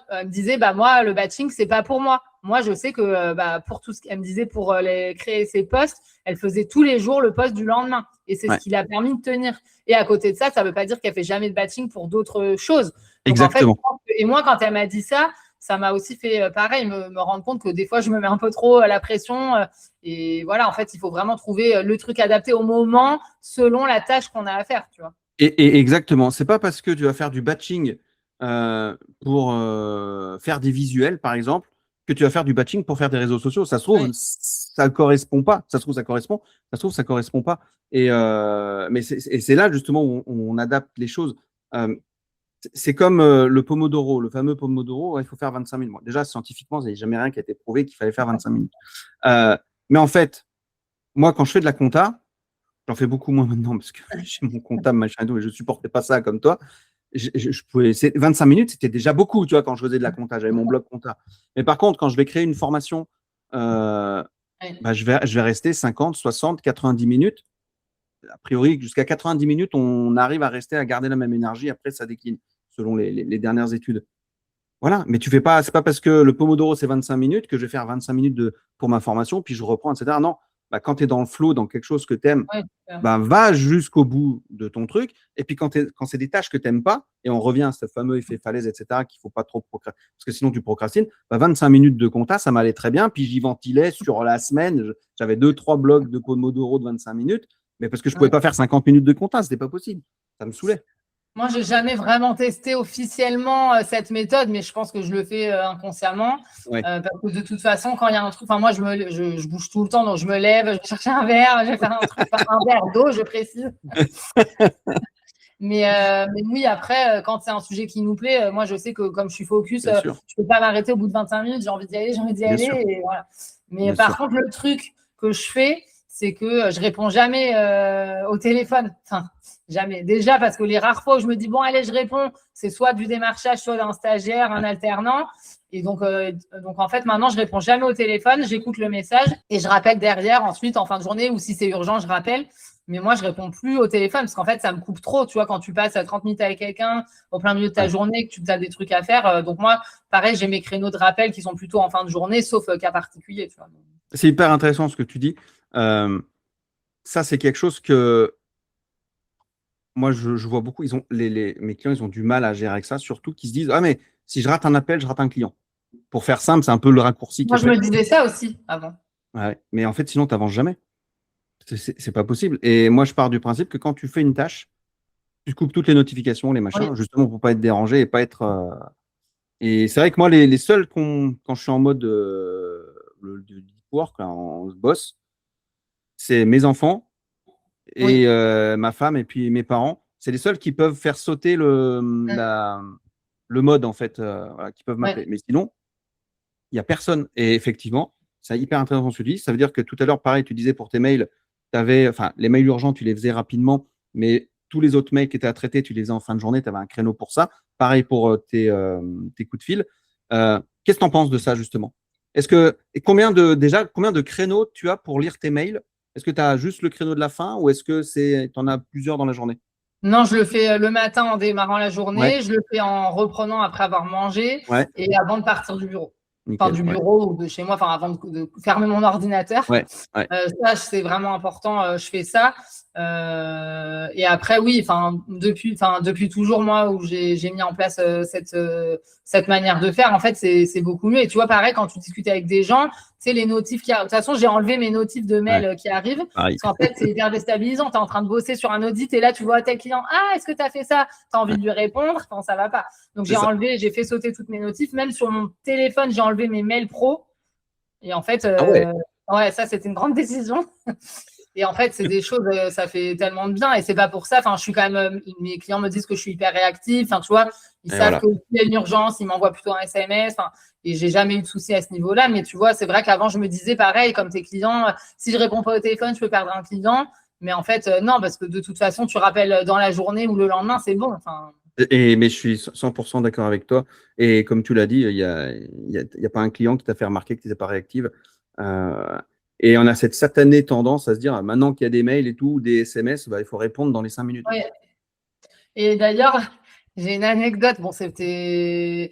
le batching, c'est pas pour moi. Moi, je sais que pour tout ce qu'elle me disait, pour créer ses posts, elle faisait tous les jours le post du lendemain. Et c'est ce qui l'a permis de tenir. Et à côté de ça, ça ne veut pas dire qu'elle fait jamais de batching pour d'autres choses. Donc, exactement. En fait, et moi, quand elle m'a dit ça, ça m'a aussi fait pareil, me rendre compte que des fois, je me mets un peu trop la pression. Et voilà, en fait, il faut vraiment trouver le truc adapté au moment selon la tâche qu'on a à faire, tu vois. Et exactement. C'est pas parce que tu vas faire du batching pour faire des visuels, par exemple, que tu vas faire du batching pour faire des réseaux sociaux. Ça se trouve, ça correspond pas. Ça se trouve, ça correspond. Ça se trouve, ça correspond pas. Mais c'est là, justement, où on adapte les choses. C'est comme le Pomodoro, le fameux Pomodoro, il faut faire 25 minutes. Déjà, scientifiquement, il n'y a jamais rien qui a été prouvé qu'il fallait faire 25 minutes. Mais en fait, moi, quand je fais de la compta, j'en fais beaucoup moins maintenant parce que j'ai mon comptable, machin et tout, et je ne supportais pas ça comme toi. Je pouvais, 25 minutes, c'était déjà beaucoup, tu vois, quand je faisais de la compta. J'avais mon bloc compta. Mais par contre, quand je vais créer une formation, je vais rester 50, 60, 90 minutes. A priori, jusqu'à 90 minutes, on arrive à rester à garder la même énergie. Après, ça décline selon les dernières études. Voilà, mais tu fais pas, c'est pas parce que le Pomodoro c'est 25 minutes que je vais faire 25 minutes pour ma formation, puis je reprends, etc. Non, quand tu es dans le flow, dans quelque chose que tu aimes, va jusqu'au bout de ton truc. Et puis quand c'est des tâches que tu n'aimes pas, et on revient à ce fameux effet falaise, etc., qu'il ne faut pas trop procrastiner, parce que sinon tu procrastines, 25 minutes de compta, ça m'allait très bien. Puis j'y ventilais sur la semaine. J'avais 2-3 blocs de Pomodoro de 25 minutes, mais parce que je ne pouvais pas faire 50 minutes de compta, ce n'était pas possible. Ça me saoulait. Moi, je n'ai jamais vraiment testé officiellement cette méthode, mais je pense que je le fais inconsciemment. Parce que de toute façon, quand il y a un truc, moi, je bouge tout le temps, donc je me lève, je vais chercher un verre, je vais faire un truc, un verre d'eau, je précise. mais oui, après, quand c'est un sujet qui nous plaît, moi, je sais que comme je suis focus, je ne peux pas m'arrêter au bout de 25 minutes, j'ai envie d'y aller, et voilà. Mais par contre, le truc que je fais, c'est que je réponds jamais au téléphone. Enfin, jamais. Déjà, parce que les rares fois où je me dis, bon, allez, je réponds, c'est soit du démarchage, soit d'un stagiaire, un alternant. Et donc, en fait, maintenant, je réponds jamais au téléphone, j'écoute le message et je rappelle derrière, ensuite, en fin de journée, ou si c'est urgent, je rappelle. Mais moi, je réponds plus au téléphone parce qu'en fait, ça me coupe trop. Tu vois, quand tu passes 30 minutes avec quelqu'un au plein milieu de ta journée, que tu as des trucs à faire. Donc, moi, pareil, j'ai mes créneaux de rappel qui sont plutôt en fin de journée, sauf cas particulier. Tu vois. C'est hyper intéressant ce que tu dis. Ça, c'est quelque chose que moi, je vois beaucoup. Mes clients, ils ont du mal à gérer avec ça, surtout qu'ils se disent, ah, mais si je rate un appel, je rate un client. Pour faire simple, c'est un peu le raccourci. Moi, je me disais ça aussi avant. Ouais, mais en fait, sinon, tu n'avances jamais. C'est pas possible. Et moi, je pars du principe que quand tu fais une tâche, tu coupes toutes les notifications, les machins, justement pour pas être dérangé et pas être. Et c'est vrai que moi, les seuls quand je suis en mode deep work, là, en boss, c'est mes enfants et ma femme et puis mes parents. C'est les seuls qui peuvent faire sauter le mode, en fait, qui peuvent m'appeler. Mais sinon, il n'y a personne. Et effectivement, c'est hyper intéressant ce que tu dis. Ça veut dire que tout à l'heure, pareil, tu disais pour tes mails, les mails urgents, tu les faisais rapidement, mais tous les autres mails qui étaient à traiter, tu les faisais en fin de journée, tu avais un créneau pour ça. Pareil pour tes coups de fil. Qu'est-ce que tu en penses de ça, justement? Combien de créneaux tu as pour lire tes mails? Est-ce que tu as juste le créneau de la fin ou est-ce que tu en as plusieurs dans la journée? Non, je le fais le matin en démarrant la journée, je le fais en reprenant après avoir mangé et avant de partir du bureau. Nickel, du bureau ou de chez moi, avant de fermer mon ordinateur. Ça, c'est vraiment important, je fais ça. Et après, oui, depuis toujours, moi, où j'ai mis en place cette manière de faire, en fait, c'est beaucoup mieux. Et tu vois, pareil, quand tu discutes avec des gens, tu sais, les notifs qui arrivent. De toute façon, j'ai enlevé mes notifs de mails qui arrivent. Parce qu'en fait, c'est hyper déstabilisant. Tu es en train de bosser sur un audit et là, tu vois tel client. Ah, est-ce que tu as fait ça? Tu as envie de lui répondre? Enfin, ça va pas. Donc, j'ai fait sauter toutes mes notifs. Même sur mon téléphone, j'ai enlevé mes mails pro. Et en fait, ça, c'était une grande décision. Et en fait, c'est des choses, ça fait tellement de bien. Et c'est pas pour ça. Enfin, je suis quand même. Mes clients me disent que je suis hyper réactive. Enfin, tu vois, ils savent qu'il y a une urgence, ils m'envoient plutôt un SMS. Et j'ai jamais eu de souci à ce niveau-là. Mais tu vois, c'est vrai qu'avant, je me disais pareil, comme tes clients, si je réponds pas au téléphone, je peux perdre un client. Mais en fait, non, parce que de toute façon, tu rappelles dans la journée ou le lendemain, c'est bon. Enfin, Mais je suis 100% d'accord avec toi. Et comme tu l'as dit, il y a pas un client qui t'a fait remarquer que tu n'étais pas réactive. Euh, et on a cette satanée tendance à se dire, maintenant qu'il y a des mails et tout, ou des SMS, bah, il faut répondre dans les 5 minutes. Ouais. Et d'ailleurs, j'ai une anecdote. Bon, c'était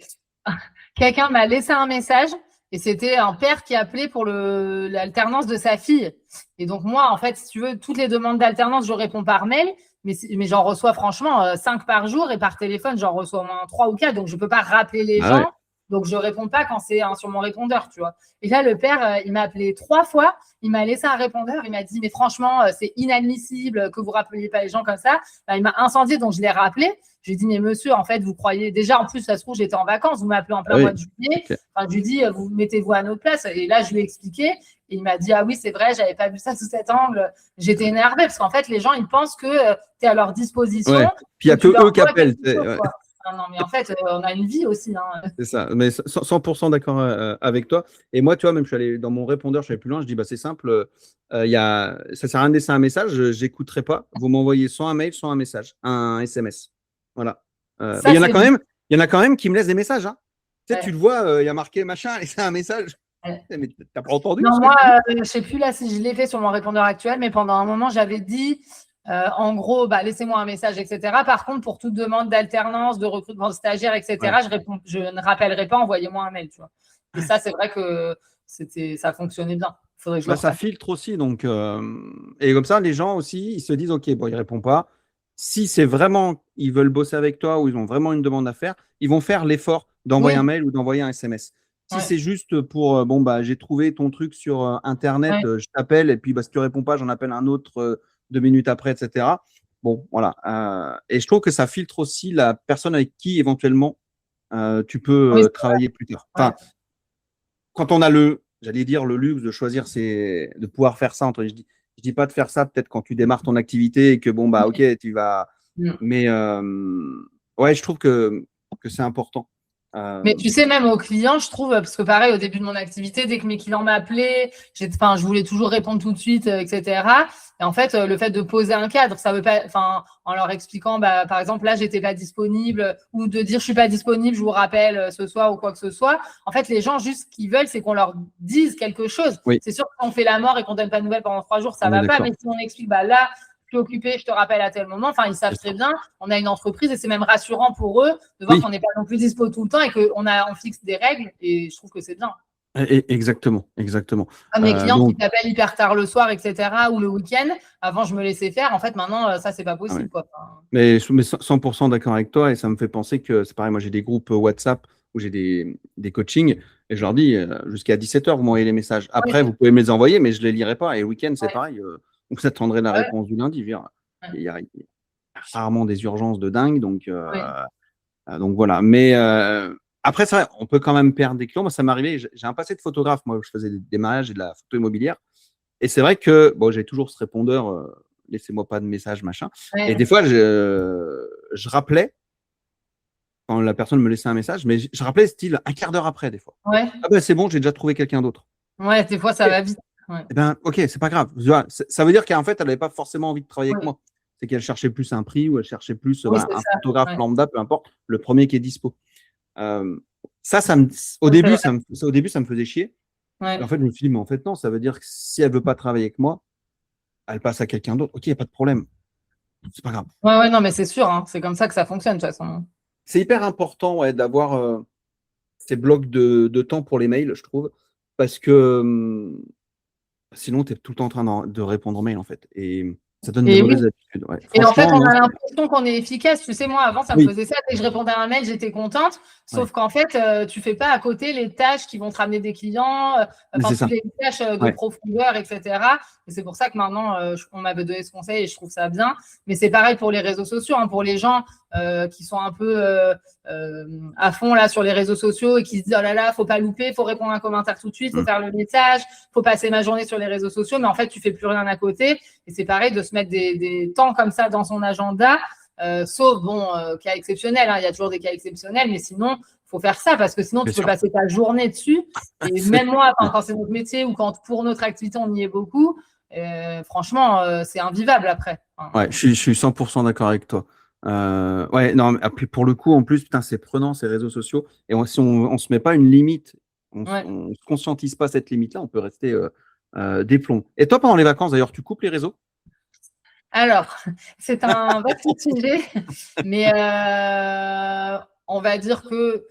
quelqu'un m'a laissé un message et c'était un père qui appelait pour l'alternance de sa fille. Et donc moi, en fait, si tu veux, toutes les demandes d'alternance, je réponds par mail, mais j'en reçois franchement 5 par jour et par téléphone, j'en reçois au moins 3 ou 4. Donc je peux pas rappeler les gens. Ouais. Donc je réponds pas quand c'est sur mon répondeur, tu vois. Et là, le père, il m'a appelé 3 fois. Il m'a laissé un répondeur. Il m'a dit, mais franchement, c'est inadmissible que vous rappeliez pas les gens comme ça. Il m'a incendié, donc je l'ai rappelé. J'ai dit, mais monsieur, en fait, vous croyez déjà, en plus, ça se trouve, j'étais en vacances, vous m'appelez en plein mois de juillet. Okay. Enfin, je lui dis, vous mettez-vous à notre place. Et là, je lui ai expliqué. Et il m'a dit, ah oui, c'est vrai, j'avais pas vu ça sous cet angle. J'étais énervée parce qu'en fait, les gens, ils pensent que tu es à leur disposition. Ouais. Puis il n'y a que eux qui appellent. Non, mais en fait, on a une vie aussi. Hein. C'est ça, mais 100% d'accord avec toi. Et moi, tu vois, même je suis allé dans mon répondeur, je suis allé plus loin, je dis, bah, c'est simple, ça ne sert à rien de laisser un message, je n'écouterai pas. Vous m'envoyez soit un mail, soit un message, un SMS. Voilà. Ça, mais il y en a quand même qui me laissent des messages. Hein. Tu sais, tu le vois, il y a marqué machin, et c'est un message. Mais t'as pas entendu? Non, moi, je ne sais plus là si je l'ai fait sur mon répondeur actuel, mais pendant un moment, j'avais dit, en gros, laissez-moi un message, etc. Par contre, pour toute demande d'alternance, de recrutement de stagiaires, etc., je ne rappellerai pas, envoyez-moi un mail. Tu vois. Et ça, c'est vrai que ça fonctionnait bien. Faudrait que je ça filtre aussi. Donc, et comme ça, les gens aussi, ils se disent, OK, bon, il ne répond pas. Si c'est vraiment, ils veulent bosser avec toi ou ils ont vraiment une demande à faire, ils vont faire l'effort d'envoyer un mail ou d'envoyer un SMS. Si c'est juste pour, j'ai trouvé ton truc sur Internet, je t'appelle et puis si tu ne réponds pas, j'en appelle un autre 2 minutes après, etc. Bon, voilà. Et je trouve que ça filtre aussi la personne avec qui éventuellement tu peux travailler plus tard. Enfin, quand on a j'allais dire, le luxe de choisir, de pouvoir faire ça. Je dis pas de faire ça peut-être quand tu démarres ton activité et que ok, tu vas. Mais ouais, je trouve que c'est important. Mais tu sais, même aux clients, je trouve, parce que pareil, au début de mon activité, dès que mes clients m'appelaient, je voulais toujours répondre tout de suite, etc. Et en fait, le fait de poser un cadre, ça veut pas, en leur expliquant, par exemple, là, j'étais pas disponible, ou de dire, je suis pas disponible, je vous rappelle ce soir ou quoi que ce soit. En fait, les gens, juste, ce qu'ils veulent, c'est qu'on leur dise quelque chose. Oui. C'est sûr qu'on fait la mort et qu'on donne pas de nouvelles pendant 3 jours, ça va pas. Mais si on explique, là, je suis occupé, je te rappelle à tel moment. Enfin, ils savent très bien. On a une entreprise et c'est même rassurant pour eux de voir qu'on n'est pas non plus dispo tout le temps et qu'on fixe des règles. Et je trouve que c'est bien. Exactement. Comme mes clients qui t'appellent hyper tard le soir, etc. ou le week-end. Avant, je me laissais faire. En fait, maintenant, ça, c'est pas possible. Quoi. Mais 100% d'accord avec toi et ça me fait penser que c'est pareil. Moi, j'ai des groupes WhatsApp où j'ai des coachings et je leur dis jusqu'à 17h, vous m'envoyez les messages. Après, vous pouvez me les envoyer, mais je ne les lirai pas. Et le week-end, c'est pareil. Vous attendrez la réponse du lundi. Il y a rarement des urgences de dingue. Donc voilà. Mais après, c'est vrai, on peut quand même perdre des clients. Moi, ça m'est arrivé. J'ai un passé de photographe. Moi, je faisais des mariages et de la photo immobilière. Et c'est vrai que j'ai toujours ce répondeur. Laissez-moi pas de message, machin. Et des fois, je rappelais quand la personne me laissait un message, mais je rappelais style un quart d'heure après, des fois. Ah c'est bon, j'ai déjà trouvé quelqu'un d'autre. Ouais, des fois, ça va vite. Eh ben, ok, c'est pas grave. Ça veut dire qu'en fait, elle n'avait pas forcément envie de travailler avec moi. C'est qu'elle cherchait plus un prix ou elle cherchait plus un photographe lambda, peu importe, le premier qui est dispo. Au début, ça me faisait chier. En fait, je me suis dit, mais en fait, non, ça veut dire que si elle veut pas travailler avec moi, elle passe à quelqu'un d'autre. Ok, il n'y a pas de problème. C'est pas grave. Ouais, non, mais c'est sûr. Hein. C'est comme ça que ça fonctionne, de toute façon. C'est hyper important d'avoir ces blocs de temps pour les mails, je trouve, parce que sinon, tu es tout le temps en train de répondre aux mails, en fait. Et ça donne de mauvaises habitudes. Ouais. Et en fait, on a l'impression qu'on est efficace. Tu sais, moi, avant, ça me faisait ça. Dès que je répondais à un mail, j'étais contente. Sauf qu'en fait, tu ne fais pas à côté les tâches qui vont te ramener des clients, toutes les tâches de profondeur, etc. Et c'est pour ça que maintenant, on m'avait donné ce conseil et je trouve ça bien. Mais c'est pareil pour les réseaux sociaux. Hein, pour les gens qui sont un peu à fond là sur les réseaux sociaux et qui se disent oh là là, faut pas louper, faut répondre à un commentaire tout de suite, faut faire le message, faut passer ma journée sur les réseaux sociaux, mais en fait tu fais plus rien à côté. Et c'est pareil de se mettre des temps comme ça dans son agenda, sauf cas exceptionnels. Hein, il y a toujours des cas exceptionnels, mais sinon faut faire ça parce que sinon tu peux passer ta journée dessus. Et même moi, quand c'est notre métier ou quand pour notre activité on y est beaucoup, franchement c'est invivable après. Ouais, je suis 100% d'accord avec toi. Ouais, non, puis pour le coup, en plus, putain, c'est prenant ces réseaux sociaux. Et si on se met pas une limite, on Ouais. se conscientise pas cette limite-là, on peut rester des plombs. Et toi, pendant les vacances, d'ailleurs, tu coupes les réseaux? Alors, c'est un vaste sujet, mais on va dire que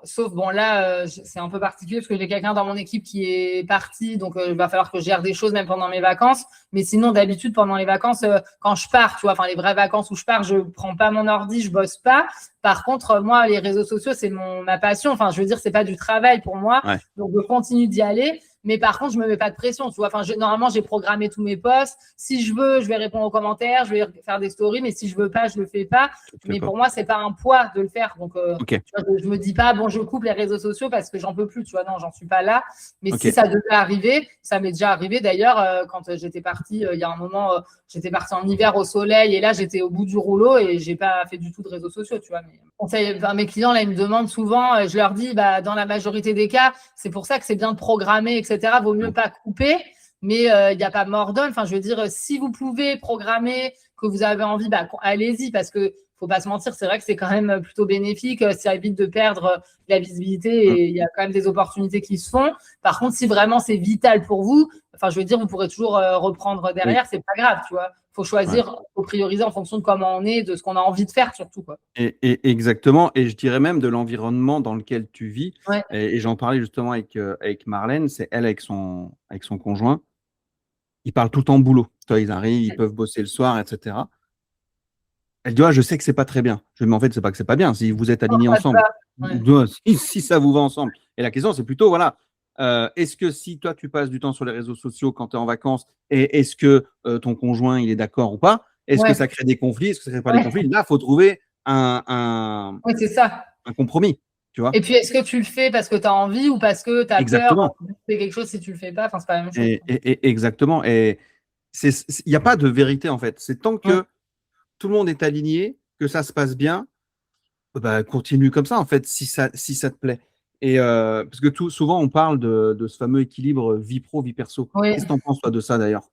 sauf bon là, c'est un peu particulier parce que j'ai quelqu'un dans mon équipe qui est parti, donc il va falloir que je gère des choses même pendant mes vacances. Mais sinon, d'habitude, pendant les vacances, quand je pars, tu vois, enfin les vraies vacances où je pars, je prends pas mon ordi, je bosse pas. Par contre, moi, les réseaux sociaux, c'est ma passion. Enfin, je veux dire, c'est pas du travail pour moi, Ouais. donc je continue d'y aller. Mais par contre, je me mets pas de pression, tu vois. Enfin, normalement, j'ai programmé tous mes posts. Si je veux, je vais répondre aux commentaires, je vais faire des stories, mais si je veux pas, je le fais pas. Mais pour moi, c'est pas un poids de le faire. Donc, Ok. tu vois, je me dis pas, bon, je coupe les réseaux sociaux parce que j'en peux plus, tu vois. Non, j'en suis pas là. Mais Ok. si ça devait arriver, ça m'est déjà arrivé d'ailleurs quand j'étais partie, il y a un moment, j'étais partie en hiver au soleil et là, j'étais au bout du rouleau et j'ai pas fait du tout de réseaux sociaux, tu vois. Mais mes clients, là, ils me demandent souvent, je leur dis, bah, dans la majorité des cas, c'est pour ça que c'est bien de programmer, etc. Vaut mieux pas couper, mais il n'y a pas mort d'homme. Enfin, je veux dire, si vous pouvez programmer, que vous avez envie, bah, allez-y, parce que faut pas se mentir, c'est vrai que c'est quand même plutôt bénéfique. Ça évite de perdre la visibilité et il y a quand même des opportunités qui se font. Par contre, si vraiment c'est vital pour vous, enfin, je veux dire, vous pourrez toujours reprendre derrière, c'est pas grave, tu vois. Faut choisir, faut prioriser en fonction de comment on est, de ce qu'on a envie de faire surtout, quoi. Et exactement, et je dirais même de l'environnement dans lequel tu vis. Ouais. Et j'en parlais justement avec Marlène, c'est elle avec son conjoint. Ils parlent tout le temps boulot. Toi, ils arrivent, ils peuvent bosser le soir, etc. Elle dit, je sais que c'est pas très bien. Mais en fait, c'est pas que c'est pas bien. Si vous êtes alignés ensemble, si ça vous va ensemble. Et la question, c'est plutôt, voilà, est-ce que si toi, tu passes du temps sur les réseaux sociaux quand tu es en vacances, et est-ce que ton conjoint, il est d'accord ou pas? Est-ce que ça crée des conflits? Est-ce que ça crée pas des conflits? Là, il faut trouver un c'est ça. compromis, tu vois? Et puis, est-ce que tu le fais parce que tu as envie ou parce que tu as peur Exactement. de faire quelque chose si tu le fais pas? Enfin, c'est pas la même chose. Exactement. Et il n'y a pas de vérité, en fait. C'est tant que tout le monde est aligné, que ça se passe bien, bah, continue comme ça, en fait, si ça te plaît. Et parce que souvent, on parle de ce fameux équilibre vie pro, vie perso. Oui. Qu'est-ce que tu en penses, toi, de ça, d'ailleurs?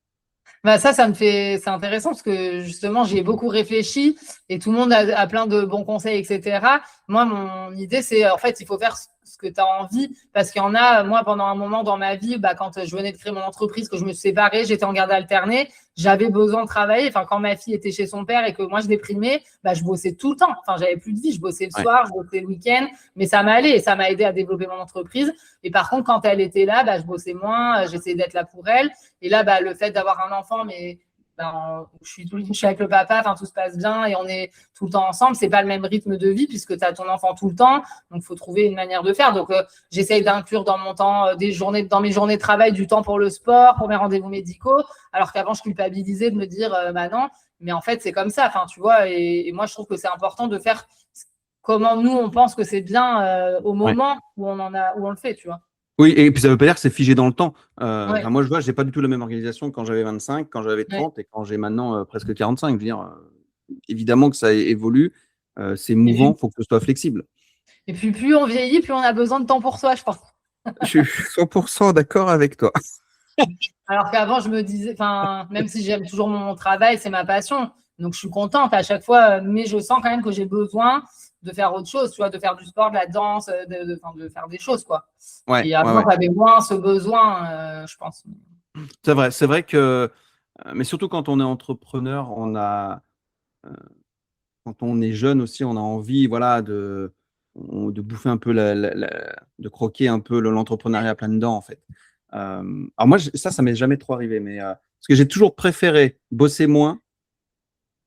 Bah ça c'est intéressant parce que justement, j'y ai beaucoup réfléchi et tout le monde a plein de bons conseils, etc. Moi, mon idée, c'est en fait, il faut faire ce que tu as envie parce qu'il y en a, moi, pendant un moment dans ma vie, bah, quand je venais de créer mon entreprise, que je me suis séparée, j'étais en garde alternée, j'avais besoin de travailler. Enfin, quand ma fille était chez son père et que moi, je déprimais, bah, je bossais tout le temps. Enfin, j'avais plus de vie, je bossais le soir, je bossais le week-end, mais ça m'allait et ça m'a aidé à développer mon entreprise. Et par contre, quand elle était là, bah, je bossais moins, j'essayais d'être là pour elle. Et là, bah, le fait d'avoir un enfant, mais je suis avec le papa, enfin, tout se passe bien et on est tout le temps ensemble. C'est pas le même rythme de vie puisque tu as ton enfant tout le temps. Donc, il faut trouver une manière de faire. Donc, j'essaye d'inclure dans mon temps, dans mes journées de travail, du temps pour le sport, pour mes rendez-vous médicaux. Alors qu'avant, je culpabilisais de me dire, bah non, mais en fait, c'est comme ça. Enfin, tu vois, et moi, je trouve que c'est important de faire comment nous, on pense que c'est bien au moment où on le fait, tu vois. Oui, et puis ça ne veut pas dire que c'est figé dans le temps. Moi, je vois, je n'ai pas du tout la même organisation quand j'avais 25, quand j'avais 30 et quand j'ai maintenant presque 45. Je veux dire, évidemment que ça évolue, c'est mouvant, il faut que ce soit flexible. Et puis, plus on vieillit, plus on a besoin de temps pour soi, je pense. Je suis 100% d'accord avec toi. Alors qu'avant, je me disais, même si j'aime toujours mon travail, c'est ma passion. Donc, je suis contente à chaque fois, mais je sens quand même que j'ai besoin de faire autre chose, tu vois, de faire du sport, de la danse, de faire des choses, quoi. Et avant, j'avais moins ce besoin, je pense. C'est vrai que, mais surtout quand on est entrepreneur, quand on est jeune aussi, on a envie, voilà, de bouffer un peu, de croquer un peu l'entrepreneuriat plein dedans, en fait. Alors moi, ça m'est jamais trop arrivé, mais parce que j'ai toujours préféré bosser moins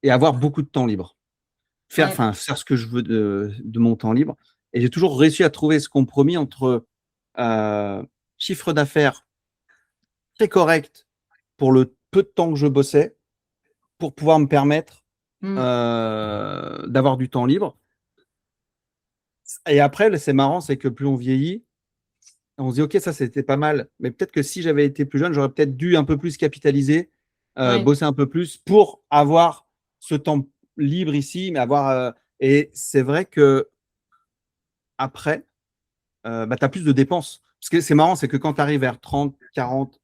et avoir beaucoup de temps libre. Faire ce que je veux de mon temps libre. Et j'ai toujours réussi à trouver ce compromis entre chiffre d'affaires très correct pour le peu de temps que je bossais, pour pouvoir me permettre d'avoir du temps libre. Et après, c'est marrant, c'est que plus on vieillit, on se dit, OK, ça, c'était pas mal. Mais peut-être que si j'avais été plus jeune, j'aurais peut-être dû un peu plus capitaliser, bosser un peu plus pour avoir ce temps libre ici, mais avoir. Et c'est vrai que après, tu as plus de dépenses. Ce que c'est marrant, c'est que quand tu arrives vers 30, 40, tu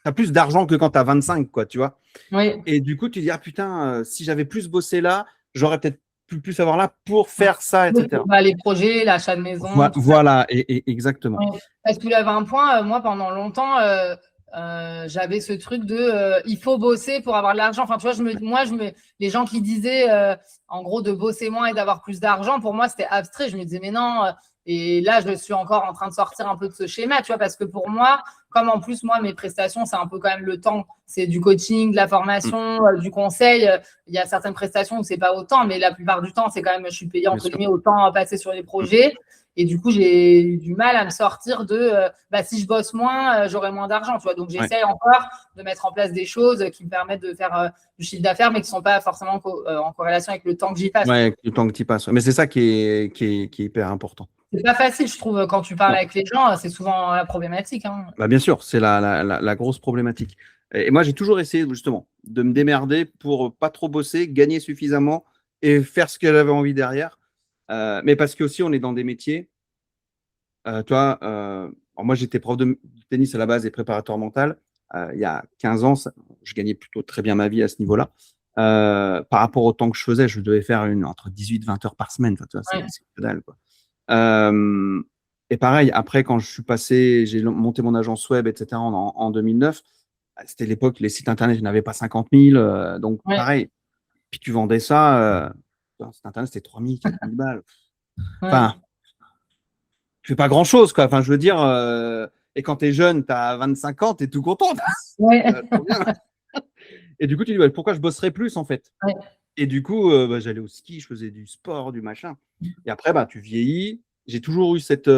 as plus d'argent que quand tu as 25, quoi, tu vois. Oui. Et du coup, tu dis, ah putain, si j'avais plus bossé là, j'aurais peut-être pu savoir là pour faire ça, etc. Les projets, l'achat de maison. Voilà, exactement. Ouais. Parce que tu lèves un point, moi, pendant longtemps, j'avais ce truc de il faut bosser pour avoir de l'argent. Enfin, tu vois, les gens qui disaient en gros de bosser moins et d'avoir plus d'argent, pour moi, c'était abstrait. Je me disais, mais non. Et là, je suis encore en train de sortir un peu de ce schéma, tu vois, parce que pour moi, comme en plus, moi, mes prestations, c'est un peu quand même le temps. C'est du coaching, de la formation, du conseil. Il y a certaines prestations où c'est pas autant, mais la plupart du temps, c'est quand même, je suis payée entre guillemets autant passer sur les projets. Et du coup, j'ai eu du mal à me sortir de si je bosse moins, j'aurai moins d'argent. Tu vois. Donc, j'essaie encore de mettre en place des choses qui me permettent de faire du chiffre d'affaires, mais qui ne sont pas forcément en corrélation avec le temps que j'y passe. Ouais, le temps que tu y passes. Mais c'est ça qui est hyper important. C'est pas facile, je trouve, quand tu parles avec les gens, c'est souvent la problématique. Hein. Bah, bien sûr, c'est la grosse problématique. Et moi, j'ai toujours essayé justement de me démerder pour pas trop bosser, gagner suffisamment et faire ce que j'avais envie derrière. Mais parce que aussi, on est dans des métiers. Toi, moi, j'étais prof de tennis à la base et préparateur mental. Il y a 15 ans, je gagnais plutôt très bien ma vie à ce niveau-là. Par rapport au temps que je faisais, je devais faire entre 18 et 20 heures par semaine. Tu vois, c'est que dalle, quoi. Et pareil, après, quand je suis passé, j'ai monté mon agence web, etc. en 2009. C'était l'époque, les sites internet, je n'avais pas 50 000. Donc, pareil. Puis tu vendais ça, site internet, c'était 3 000, 4 000 balles. Enfin, tu fais pas grand-chose, quoi. Enfin, je veux dire, et quand tu es jeune, tu as 25 ans, tu es tout content. Et du coup, tu dis, pourquoi je bosserais plus, en fait? Et du coup, j'allais au ski, je faisais du sport, du machin. Et après, tu vieillis. J'ai toujours eu cette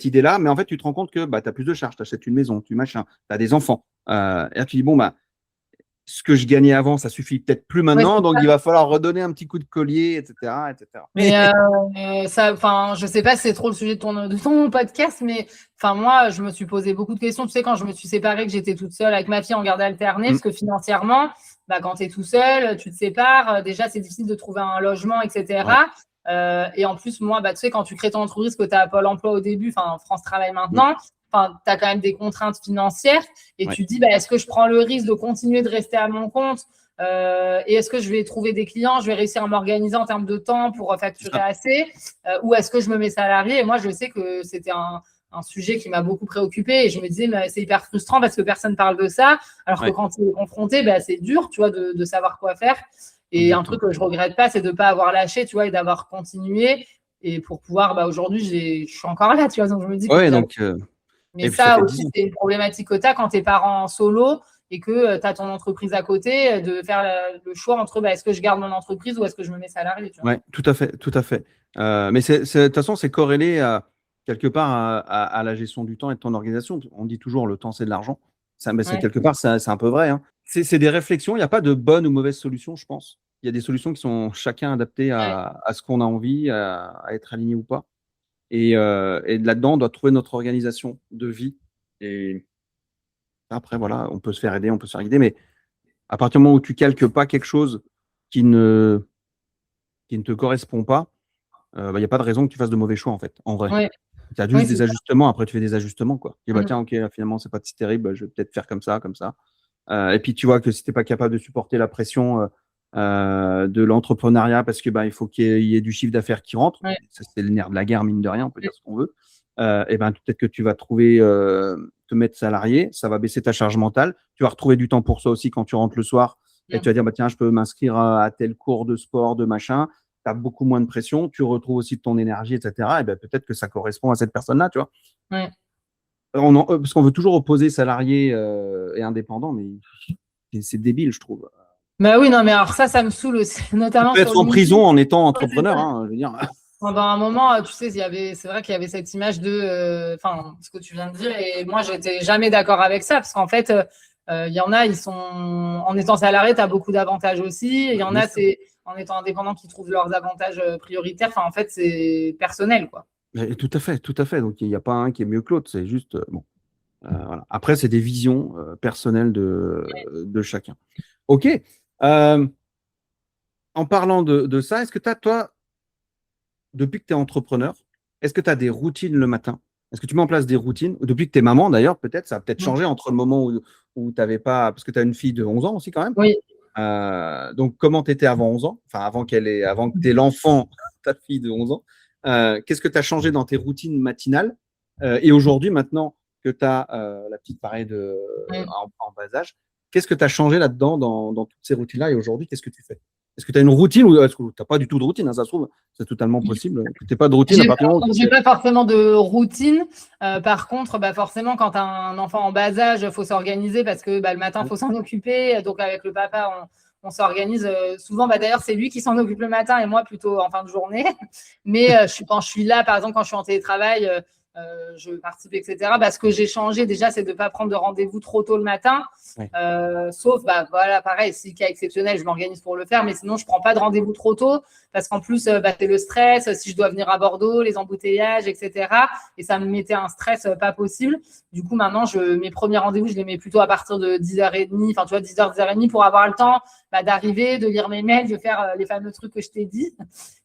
idée-là, mais en fait, tu te rends compte que tu as plus de charges, tu achètes une maison, tu machin, tu as des enfants. Et là, tu dis, ce que je gagnais avant, ça suffit peut-être plus maintenant, donc il va falloir redonner un petit coup de collier, etc. Mais je sais pas si c'est trop le sujet de ton podcast, mais moi, je me suis posé beaucoup de questions. Tu sais, quand je me suis séparée, que j'étais toute seule avec ma fille en garde alternée, parce que financièrement, quand tu es tout seul, tu te sépares, déjà, c'est difficile de trouver un logement, etc. Et en plus, moi, tu sais, quand tu crées ton entreprise, que tu as Pôle emploi au début, France Travail maintenant, tu as quand même des contraintes financières et tu te dis, est-ce que je prends le risque de continuer de rester à mon compte et est-ce que je vais trouver des clients, je vais réussir à m'organiser en termes de temps pour facturer assez ou est-ce que je me mets salarié? Et moi, je sais que c'était un sujet qui m'a beaucoup préoccupée et je me disais, mais c'est hyper frustrant parce que personne parle de ça, alors que quand tu es confronté, c'est dur, tu vois, de savoir quoi faire. Et un truc que je regrette pas, c'est de ne pas avoir lâché, tu vois, et d'avoir continué. Et pour pouvoir, aujourd'hui, je suis encore là, tu vois, donc je me dis que mais ça aussi, c'est une problématique que tu as quand tu es parent solo et que tu as ton entreprise à côté, de faire le choix entre est-ce que je garde mon entreprise ou est-ce que je me mets salarié. Oui, tout à fait, tout à fait. Mais de toute façon, c'est corrélé quelque part à la gestion du temps et de ton organisation. On dit toujours le temps, c'est de l'argent. Quelque part, c'est un peu vrai. Hein. C'est des réflexions. Il n'y a pas de bonne ou mauvaise solution, je pense. Il y a des solutions qui sont chacun adaptées à ce qu'on a envie, à être aligné ou pas. Et là-dedans, on doit trouver notre organisation de vie. Et après, voilà, on peut se faire aider, on peut se faire guider. Mais à partir du moment où tu calques pas quelque chose qui ne te correspond pas, il n'y a pas de raison que tu fasses de mauvais choix, en fait, en vrai. Tu as juste des ajustements, après tu fais des ajustements, quoi. Et tiens, ok, finalement, c'est pas si terrible, je vais peut-être faire comme ça. Et puis tu vois que si tu n'es pas capable de supporter la pression de l'entrepreneuriat, parce que il faut qu'il y ait du chiffre d'affaires qui rentre, ça, c'est le nerf de la guerre, mine de rien, on peut dire ce qu'on veut. Et peut-être que tu vas trouver te mettre salarié, ça va baisser ta charge mentale. Tu vas retrouver du temps pour ça aussi quand tu rentres le soir. Et tu vas dire, tiens, je peux m'inscrire à tel cours de sport, de machin. Tu as beaucoup moins de pression. Tu retrouves aussi ton énergie, etc. Et peut-être que ça correspond à cette personne-là, tu vois. Parce qu'on veut toujours opposer salarié et indépendant, mais c'est débile, je trouve. Oui, non, mais alors ça me saule aussi, notamment. Tu peux être en prison en étant entrepreneur, hein, je veux dire. Pendant un moment, tu sais, c'est vrai qu'il y avait cette image de, ce que tu viens de dire, et moi, je n'étais jamais d'accord avec ça, parce qu'en fait, il y en a, ils sont, en étant salariés, tu as beaucoup d'avantages aussi, et il y en a, c'est en étant indépendant qui trouvent leurs avantages prioritaires. En fait, c'est personnel, quoi. Tout à fait, tout à fait. Donc, il n'y a pas un qui est mieux que l'autre, c'est juste, bon. Voilà. Après, c'est des visions personnelles de chacun. OK. En parlant de ça, est-ce que toi, depuis que tu es entrepreneur, est-ce que tu as des routines le matin? Est-ce que tu mets en place des routines? Depuis que tu es maman, d'ailleurs, peut-être, ça a peut-être changé entre le moment où tu n'avais pas… Parce que tu as une fille de 11 ans aussi, quand même. Oui. Donc, comment tu étais avant 11 ans? Enfin, avant que tu aies l'enfant, ta fille de 11 ans. Qu'est-ce que tu as changé dans tes routines matinales? Et aujourd'hui, maintenant que tu as la petite pareille en bas âge, qu'est-ce que tu as changé là-dedans dans toutes ces routines-là? Et aujourd'hui, qu'est-ce que tu fais? Est-ce que tu as une routine ou est-ce que tu n'as pas du tout de routine, hein, ça se trouve, c'est totalement possible que tu n'aies pas de routine à partir du moment où... J'ai pas forcément de routine. Par contre, forcément, quand tu as un enfant en bas âge, il faut s'organiser parce que le matin, il faut s'en occuper. Donc, avec le papa, on s'organise. Souvent, d'ailleurs, c'est lui qui s'en occupe le matin et moi plutôt en fin de journée. Mais quand je suis là, par exemple, quand je suis en télétravail, je participe, etc. Ce que j'ai changé déjà, c'est de ne pas prendre de rendez-vous trop tôt le matin. Ouais. Sauf, voilà, pareil, si cas exceptionnel, je m'organise pour le faire, mais sinon, je ne prends pas de rendez-vous trop tôt parce qu'en plus, c'est le stress, si je dois venir à Bordeaux, les embouteillages, etc. Et ça me mettait un stress pas possible. Du coup, maintenant, mes premiers rendez-vous, je les mets plutôt à partir de 10h30, enfin, tu vois, 10h, 10h30 pour avoir le temps d'arriver, de lire mes mails, de faire les fameux trucs que je t'ai dit.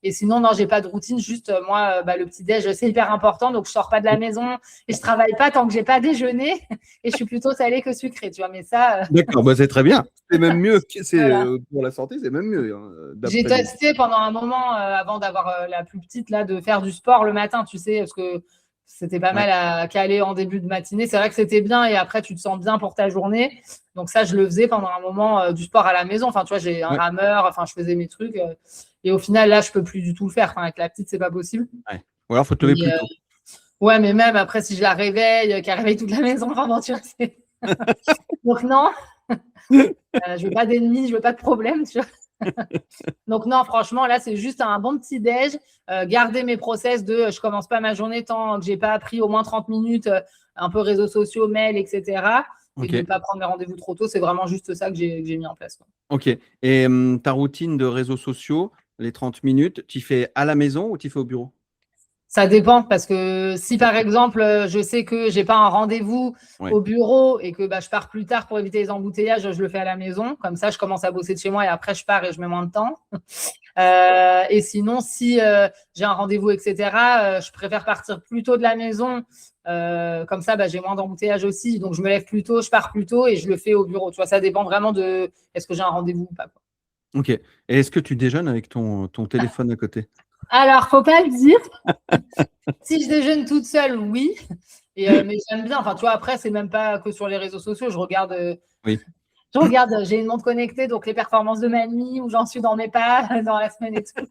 Et sinon, non, j'ai pas de routine. Juste, moi, le petit-déj, c'est hyper important. Donc, je sors pas de la maison et je travaille pas tant que j'ai pas déjeuné. Et je suis plutôt salée que sucrée, tu vois. Mais ça… D'accord, c'est très bien. C'est même mieux. Voilà. Pour la santé, c'est même mieux. J'ai testé pendant un moment, avant d'avoir la plus petite, là, de faire du sport le matin, tu sais, parce que c'était pas mal à caler en début de matinée. C'est vrai que c'était bien et après, tu te sens bien pour ta journée. Donc ça, je le faisais pendant un moment, du sport à la maison. Enfin, tu vois, j'ai un rameur, enfin, je faisais mes trucs. Et au final, là, je peux plus du tout le faire. Enfin, avec la petite, c'est pas possible. Ouais. Ou alors, il faut te lever plus tôt. Ouais, mais même après, si je la réveille, qu'elle réveille toute la maison, vraiment, tu vois, c'est… Donc non, je veux pas d'ennemis, je veux pas de problème, tu vois. Donc non, franchement, là, c'est juste un bon petit déj. Garder mes process de je commence pas ma journée tant que j'ai pas pris au moins 30 minutes, un peu réseaux sociaux, mails, etc. Et de ne pas prendre mes rendez-vous trop tôt. C'est vraiment juste ça que j'ai mis en place. Ok. Et ta routine de réseaux sociaux, les 30 minutes, tu fais à la maison ou tu fais au bureau? Ça dépend parce que si par exemple, je sais que j'ai pas un rendez-vous au bureau et que je pars plus tard pour éviter les embouteillages, je le fais à la maison. Comme ça, je commence à bosser de chez moi et après, je pars et je mets moins de temps. Et sinon, si j'ai un rendez-vous, etc., je préfère partir plus tôt de la maison. Comme ça, j'ai moins d'embouteillages aussi. Donc, je me lève plus tôt, je pars plus tôt et je le fais au bureau. Tu vois, ça dépend vraiment de est-ce que j'ai un rendez-vous ou pas, quoi. Ok. Et est-ce que tu déjeunes avec ton téléphone à côté? Alors, faut pas le dire. Si je déjeune toute seule, oui. Mais j'aime bien. Enfin, tu vois, après, c'est même pas que sur les réseaux sociaux. Je regarde. J'ai une montre connectée, donc les performances de ma nuit, où j'en suis dans mes pas dans la semaine et tout.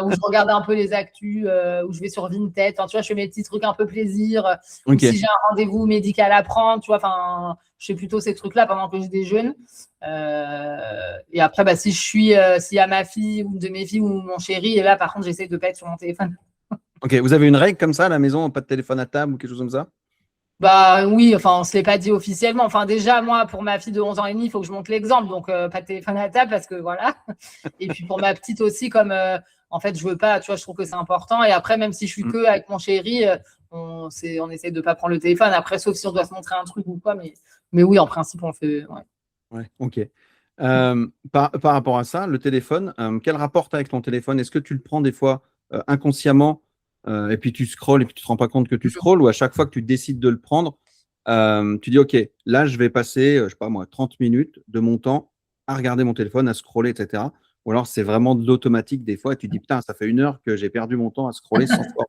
Où je regarde un peu les actus, où je vais sur Vinted. Enfin, tu vois, je fais mes petits trucs un peu plaisir. Ou si j'ai un rendez-vous médical à prendre, tu vois, enfin, je fais plutôt ces trucs-là pendant que je déjeune. Et après, si s'il y a ma fille ou de mes filles ou mon chéri, et là, par contre, j'essaie de pas être sur mon téléphone. Ok, vous avez une règle comme ça à la maison, pas de téléphone à table ou quelque chose comme ça? Oui, enfin, on ne se l'est pas dit officiellement. Enfin, déjà, moi, pour ma fille de 11 ans et demi, il faut que je montre l'exemple. Donc, pas de téléphone à table parce que voilà. Et puis, pour ma petite aussi, comme en fait, je veux pas, tu vois, je trouve que c'est important. Et après, même si je suis que avec mon chéri, on essaie de pas prendre le téléphone. Après, sauf si on doit se montrer un truc ou quoi. Mais oui, en principe, on le fait. Ouais, ok. Par rapport à ça, le téléphone, quel rapport tu as avec ton téléphone? Est-ce que tu le prends des fois inconsciemment et puis tu scrolles et puis tu te rends pas compte que tu scrolles, ou à chaque fois que tu décides de le prendre, tu dis ok, là je vais passer, je sais pas moi, 30 minutes de mon temps à regarder mon téléphone, à scroller, etc. Ou alors c'est vraiment de l'automatique des fois et tu te dis putain, ça fait 1 heure que j'ai perdu mon temps à scroller sans voir.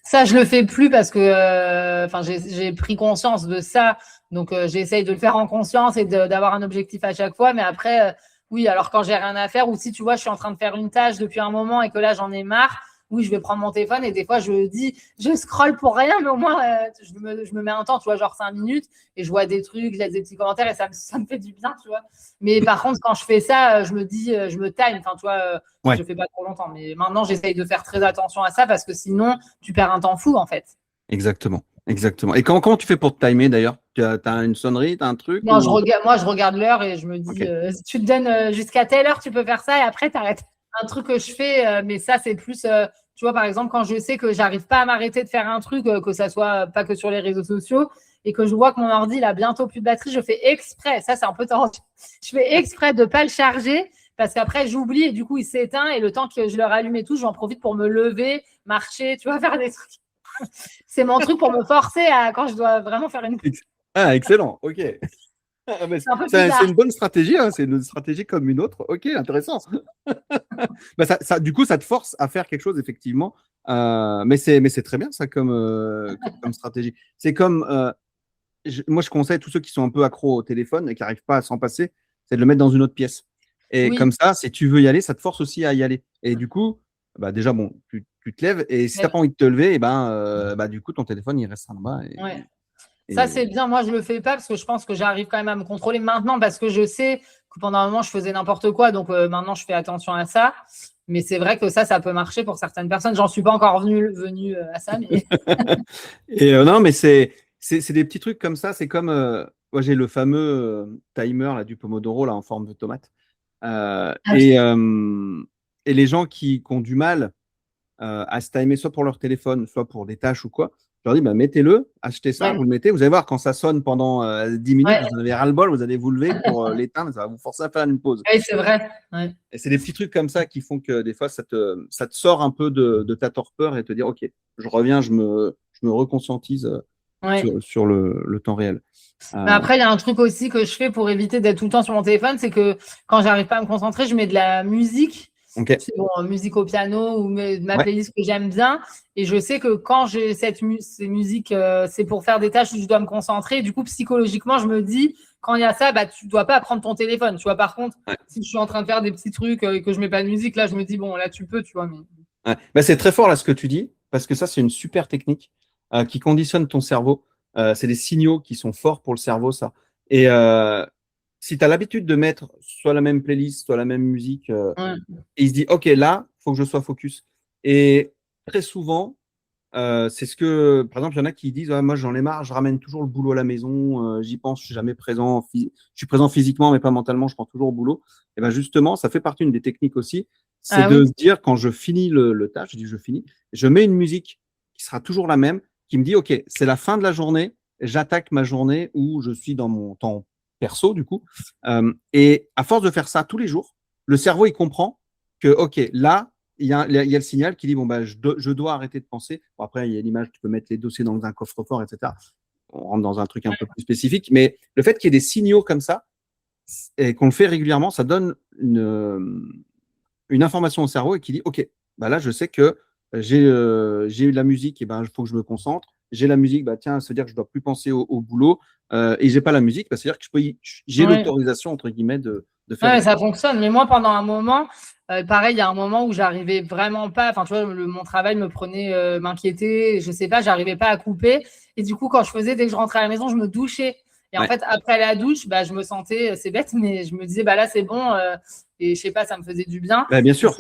Ça, je le fais plus parce que j'ai pris conscience de ça. Donc, j'essaye de le faire en conscience et d'avoir un objectif à chaque fois. Mais après, oui, alors quand j'ai rien à faire ou si tu vois, je suis en train de faire une tâche depuis un moment et que là, j'en ai marre, oui, je vais prendre mon téléphone et des fois, je dis, je scrolle pour rien, mais au moins, je me mets un temps, tu vois, genre 5 minutes et je vois des trucs, je laisse des petits commentaires et ça me fait du bien, tu vois. Mais par contre, quand je fais ça, je me dis, je me time, enfin, tu vois, je fais pas trop longtemps. Mais maintenant, j'essaye de faire très attention à ça parce que sinon, tu perds un temps fou, en fait. Exactement. Et comment tu fais pour te timer d'ailleurs? Tu as une sonnerie, tu as un truc? Non, je regarde l'heure et je me dis, tu te donnes jusqu'à telle heure, tu peux faire ça et après, tu arrêtes. Un truc que je fais, mais ça, c'est plus, tu vois, par exemple, quand je sais que j'arrive pas à m'arrêter de faire un truc, que ça soit pas que sur les réseaux sociaux, et que je vois que mon ordi, il a bientôt plus de batterie, je fais exprès, ça, c'est un peu tendu. Je fais exprès de pas le charger parce qu'après, j'oublie et du coup, il s'éteint et le temps que je le rallume et tout, j'en profite pour me lever, marcher, tu vois, faire des trucs. C'est mon truc pour me forcer à quand je dois vraiment faire une… Ah, excellent, ok. Ah, mais C'est un peu c'est bizarre. une bonne stratégie, hein, c'est une stratégie comme une autre. Ok, intéressant. Bah, du coup, ça te force à faire quelque chose, effectivement. Mais c'est très bien, ça, comme stratégie. C'est comme, moi, je conseille à tous ceux qui sont un peu accros au téléphone et qui n'arrivent pas à s'en passer, c'est de le mettre dans une autre pièce. Et Oui. comme ça, si tu veux y aller, ça te force aussi à y aller. Et du coup, bah, déjà, bon, tu te lèves et si tu n'as Ouais. pas envie de te lever, et bah, du coup, ton téléphone, il restera là-bas. Ouais. Ça, Et- c'est bien. Moi, je le fais pas parce que je pense que j'arrive quand même à me contrôler maintenant parce que je sais que pendant un moment, je faisais n'importe quoi. Donc maintenant, je fais attention à ça. Mais c'est vrai que ça peut marcher pour certaines personnes. J'en suis pas encore venue à ça, mais Et non, mais c'est des petits trucs comme ça. C'est comme, moi, j'ai le fameux timer là, du Pomodoro là, en forme de tomate. Euh, ah, et, euh, et les gens qui ont du mal à se timer soit pour leur téléphone, soit pour des tâches ou quoi. Je leur dis, bah, mettez-le, achetez ça, ouais, vous le mettez. Vous allez voir, quand ça sonne pendant 10 minutes, ouais, vous en avez ras-le-bol, vous allez vous lever pour l'éteindre, ça va vous forcer à faire une pause. ouais, c'est vrai. Ouais, Et c'est des petits trucs comme ça qui font que des fois, ça te sort un peu de ta torpeur et te dire, OK, je reviens, je me reconscientise ouais. sur le temps réel. Mais Euh, après, il y a un truc aussi que je fais pour éviter d'être tout le temps sur mon téléphone, c'est que quand j'arrive pas à me concentrer, je mets de la musique. OK. C'est bon, musique au piano ou ma Ouais. playlist que j'aime bien. Et je sais que quand j'ai ces musiques, c'est pour faire des tâches où je dois me concentrer. Du coup, psychologiquement, je me dis, quand il y a ça, bah, tu dois pas prendre ton téléphone. Tu vois, par contre, Ouais. si je suis en train de faire des petits trucs et que je mets pas de musique, là, je me dis, bon, là, tu peux, tu vois. Mais... Ouais. Bah, c'est très fort là ce que tu dis, parce que ça, c'est une super technique qui conditionne ton cerveau. C'est des signaux qui sont forts pour le cerveau, ça. Et si tu as l'habitude de mettre soit la même playlist, soit la même musique, Ouais, et il se dit, OK, là, il faut que je sois focus. Et très souvent, c'est ce que, par exemple, il y en a qui disent, ouais, moi j'en ai marre, je ramène toujours le boulot à la maison, j'y pense, je suis jamais présent, je suis présent physiquement, mais pas mentalement, je prends toujours au boulot. Et ben justement, ça fait partie d'une des techniques aussi, c'est ah de se oui, dire quand je finis le tâche, je dis je finis, je mets une musique qui sera toujours la même, qui me dit, OK, c'est la fin de la journée, j'attaque ma journée où je suis dans mon temps perso, du coup. Et à force de faire ça tous les jours, le cerveau, il comprend que, OK, là, il y a le signal qui dit bon, bah, je dois arrêter de penser. Bon, après, il y a l'image, tu peux mettre les dossiers dans un coffre-fort, etc. On rentre dans un truc un peu plus spécifique. Mais le fait qu'il y ait des signaux comme ça et qu'on le fait régulièrement, ça donne une information au cerveau et qui dit OK, bah là, je sais que j'ai eu de la musique, et ben, il faut que je me concentre. J'ai la musique, bah, tiens, ça veut dire que je ne dois plus penser au boulot. Et j'ai pas la musique, bah, c'est-à-dire que j'ai ouais. l'autorisation, entre guillemets, de faire Ouais, autre ça chose. fonctionne. Mais moi, pendant un moment, pareil, il y a un moment où j'arrivais vraiment pas. Enfin, tu vois, mon travail me prenait, m'inquiéter. Je sais pas, j'arrivais pas à couper. Et du coup, quand je faisais, dès que je rentrais à la maison, je me douchais. Et en Ouais. fait, après la douche, bah, je me sentais, c'est bête, mais je me disais, bah là, c'est bon. Et je sais pas, ça me faisait du bien. Bah, bien Et sûr.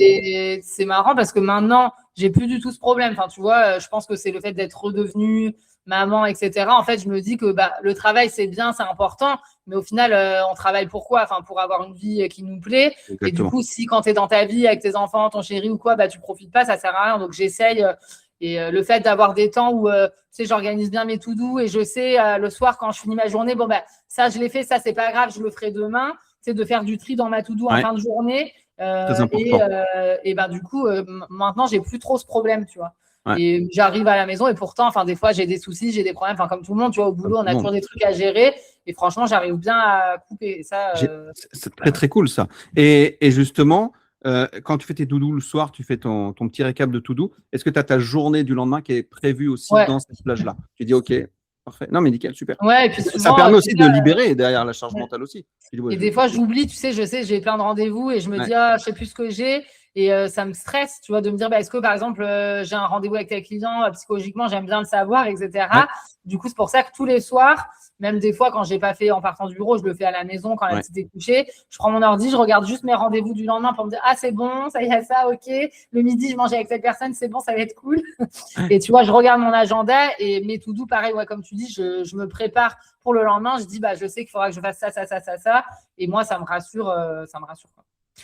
c'est marrant parce que maintenant, j'ai plus du tout ce problème. Enfin, tu vois, je pense que c'est le fait d'être redevenue maman, etc. En fait, je me dis que bah, le travail, c'est bien, c'est important. Mais au final, on travaille pour quoi? Enfin, pour avoir une vie qui nous plaît. Et du Exactement. coup, si quand tu es dans ta vie avec tes enfants, ton chéri ou quoi, bah, tu profites pas, ça sert à rien. Donc, j'essaye. Et le fait d'avoir des temps où, tu sais, j'organise bien mes to-do et je sais, le soir, quand je finis ma journée, bon, bah, ça, je l'ai fait, ça, c'est pas grave, je le ferai demain. C'est de faire du tri dans ma to-do en Ouais, fin de journée. très Et, important. ben, du coup, maintenant, j'ai plus trop ce problème, tu vois. Ouais. Et j'arrive à la maison et pourtant, enfin, des fois, j'ai des soucis, j'ai des problèmes. Enfin, comme tout le monde, tu vois, au Comme boulot, tout on le a monde. toujours des trucs à gérer. Et franchement, j'arrive bien à couper. Et ça, C'est très très cool ça. Et justement, quand tu fais tes doudous le soir, tu fais ton petit récap de to-do. Est-ce que tu as ta journée du lendemain qui est prévue aussi ouais. dans cette plage-là? Tu dis OK, parfait. Non, mais nickel, super. Ouais, et puis Ça souvent, permet tu aussi de vois, libérer derrière la charge ouais. mentale aussi. Tu dis, ouais, Et des je fois, fais. j'oublie, tu sais, je sais, j'ai plein de rendez-vous et je me Ouais, dis, ah, je sais plus ce que j'ai. Et ça me stresse, tu vois, de me dire, bah, est-ce que par exemple, j'ai un rendez-vous avec tel client, psychologiquement, j'aime bien le savoir, ouais, etc. Du coup, c'est pour ça que tous les soirs, même des fois, quand j'ai pas fait en partant du bureau, je le fais à la maison quand la ouais. petite est couchée. Je prends mon ordi, je regarde juste mes rendez-vous du lendemain pour me dire, ah, c'est bon, ça y est, ça, ok. Le midi, je mange avec cette personne, c'est bon, ça va être cool. Et tu vois, je regarde mon agenda et mes to-do, pareil, ouais, comme tu dis, je me prépare pour le lendemain. Je dis, bah, je sais qu'il faudra que je fasse ça, ça, ça, ça, ça. Et moi, ça me rassure, ça me rassure. Quoi.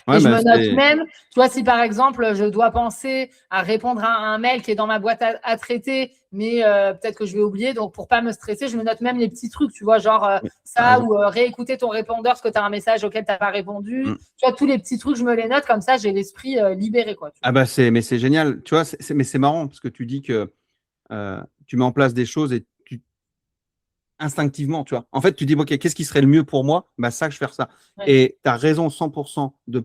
Ouais, Et je bah, me note même, tu vois, si par exemple, je dois penser à répondre à un mail qui est dans ma boîte à traiter, mais peut-être que je vais oublier. Donc, pour pas me stresser, je me note même les petits trucs, tu vois, genre ouais, t'as ça raison. ou réécouter ton répondeur parce que tu as un message auquel tu n'as pas répondu. Mm. Tu vois, tous les petits trucs, je me les note comme ça, j'ai l'esprit libéré, quoi. Tu Ah vois. bah mais c'est génial. Tu vois, mais c'est marrant parce que tu dis que tu mets en place des choses et instinctivement, tu vois. En fait, tu dis, OK, qu'est-ce qui serait le mieux pour moi? Bah, ça, je vais faire ça. Ouais. Et tu as raison 100% de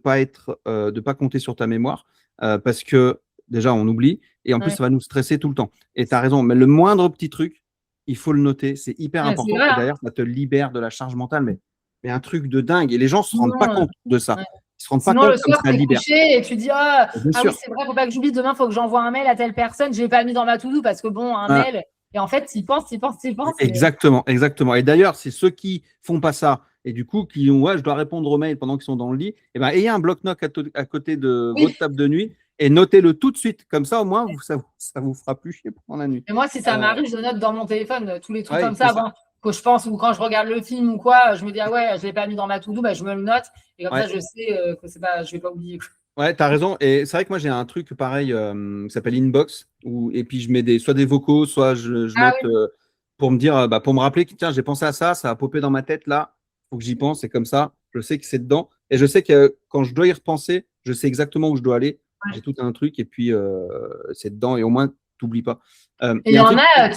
pas compter sur ta mémoire parce que déjà, on oublie et en plus, Ouais. ça va nous stresser tout le temps. Et tu as raison, mais le moindre petit truc, il faut le noter. C'est hyper Ouais, c'est important. vrai, Et hein. d'ailleurs, ça te libère de la charge mentale, mais un truc de dingue. Et les gens ne se rendent pas Sinon, compte de ça. ouais. Ils ne se rendent pas Sinon, le compte comme soir, ça tu es libère. couché et tu dis ah, Bien ah oui, sûr. c'est vrai, faut pas que j'oublie. Demain, faut que j'envoie un mail à telle personne. Je l'ai pas mis dans ma to-do parce que bon, un Voilà. mail. Et en fait, tu y penses, tu y penses, tu y penses. Exactement, exactement. Et d'ailleurs, c'est ceux qui font pas ça et du coup qui ont, ouais, je dois répondre aux mails pendant qu'ils sont dans le lit, et ben, ayez un bloc-notes à côté de Oui. votre table de nuit et notez-le tout de suite. Comme ça, au moins, ça vous fera plus chier pendant la nuit. Et moi, si ça m'arrive, je note dans mon téléphone tous les trucs Ouais, comme c'est ça ça. avant que je pense ou quand je regarde le film ou quoi, je me dis ah ouais, je l'ai pas mis dans ma to-do, bah, je me le note et comme Ouais. ça, je sais que c'est pas, je vais pas oublier. Ouais, t'as raison. Et c'est vrai que moi, j'ai un truc pareil qui s'appelle Inbox, et puis je mets soit des vocaux, soit je Ah note oui. pour me dire, bah, pour me rappeler que tiens, j'ai pensé à ça, ça a popé dans ma tête là, faut que j'y pense, et comme ça, je sais que c'est dedans. Et je sais que quand je dois y repenser, je sais exactement où je dois aller. J'ai tout un truc, et puis c'est dedans, et au moins, t'oublies pas. Et Il il y y a un en truc. a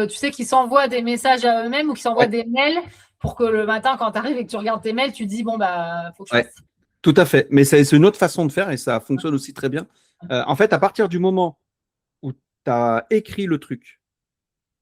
tu sais, qui s'envoient des messages à eux-mêmes ou qui s'envoient Ouais, des mails pour que le matin, quand tu arrives et que tu regardes tes mails, tu dis bon bah faut que je ouais, fasse. tout à fait. Mais c'est une autre façon de faire, et ça fonctionne aussi très bien. En fait, à partir du moment où tu as écrit le truc,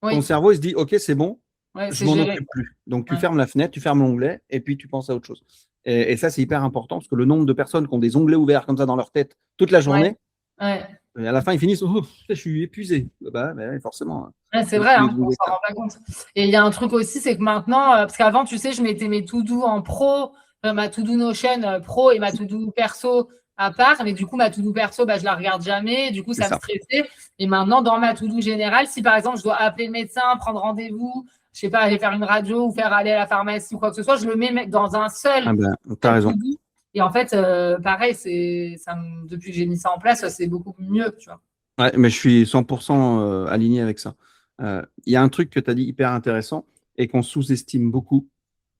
ton Oui, cerveau, il se dit, OK, c'est bon, ouais, je c'est m'en géré. occupe plus. Donc, tu Ouais. fermes la fenêtre, tu fermes l'onglet, et puis tu penses à autre chose. Et ça, c'est hyper important, parce que le nombre de personnes qui ont des onglets ouverts comme ça dans leur tête toute la Ouais. journée, Ouais. et à la fin, ils finissent, oh, je suis épuisé. Bah, ouais, forcément. Ouais, c'est Tous vrai, les hein, on onglets que s'en t'as. rend pas compte. Et il y a un truc aussi, c'est que maintenant, parce qu'avant, tu sais, je mettais mes to-do en pro, ma to-do Notion pro et ma to-do perso à part. Mais du coup, ma to-do perso, bah, je la regarde jamais. Du coup, C'est ça me ça. stressait. Et maintenant, dans ma to-do générale, si par exemple, je dois appeler le médecin, prendre rendez-vous, je sais pas, aller faire une radio ou faire aller à la pharmacie ou quoi que ce soit, je le mets dans un Ah seul ben, t'as raison. to-do. Et en fait, pareil, depuis que j'ai mis ça en place, c'est beaucoup mieux, tu vois. Ouais, mais je suis 100% aligné avec ça. Il y a un truc que tu as dit hyper intéressant et qu'on sous-estime beaucoup.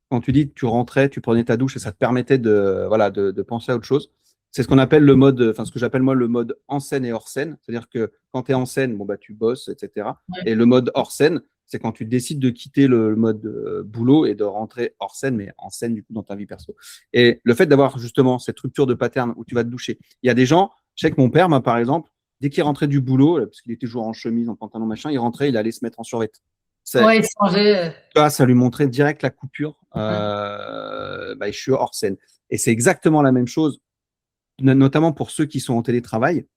Quand tu dis que tu rentrais, tu prenais ta douche et ça te permettait voilà, de penser à autre chose. C'est ce qu'on appelle le mode, enfin ce que j'appelle moi le mode en scène et hors scène. C'est-à-dire que quand tu es en scène, bon, bah, tu bosses, etc. Ouais. Et le mode hors scène, c'est quand tu décides de quitter le mode boulot et de rentrer hors scène, mais en scène du coup dans ta vie perso. Et le fait d'avoir justement cette rupture de pattern où tu vas te doucher. Il y a des gens, je sais que mon père, moi, par exemple, dès qu'il rentrait du boulot, parce qu'il était toujours en chemise, en pantalon, machin, il rentrait, il allait se mettre en survêt. Ouais, changer. Ça lui montrait direct la coupure. Bah, je suis hors scène. Et c'est exactement la même chose, notamment pour ceux qui sont en télétravail.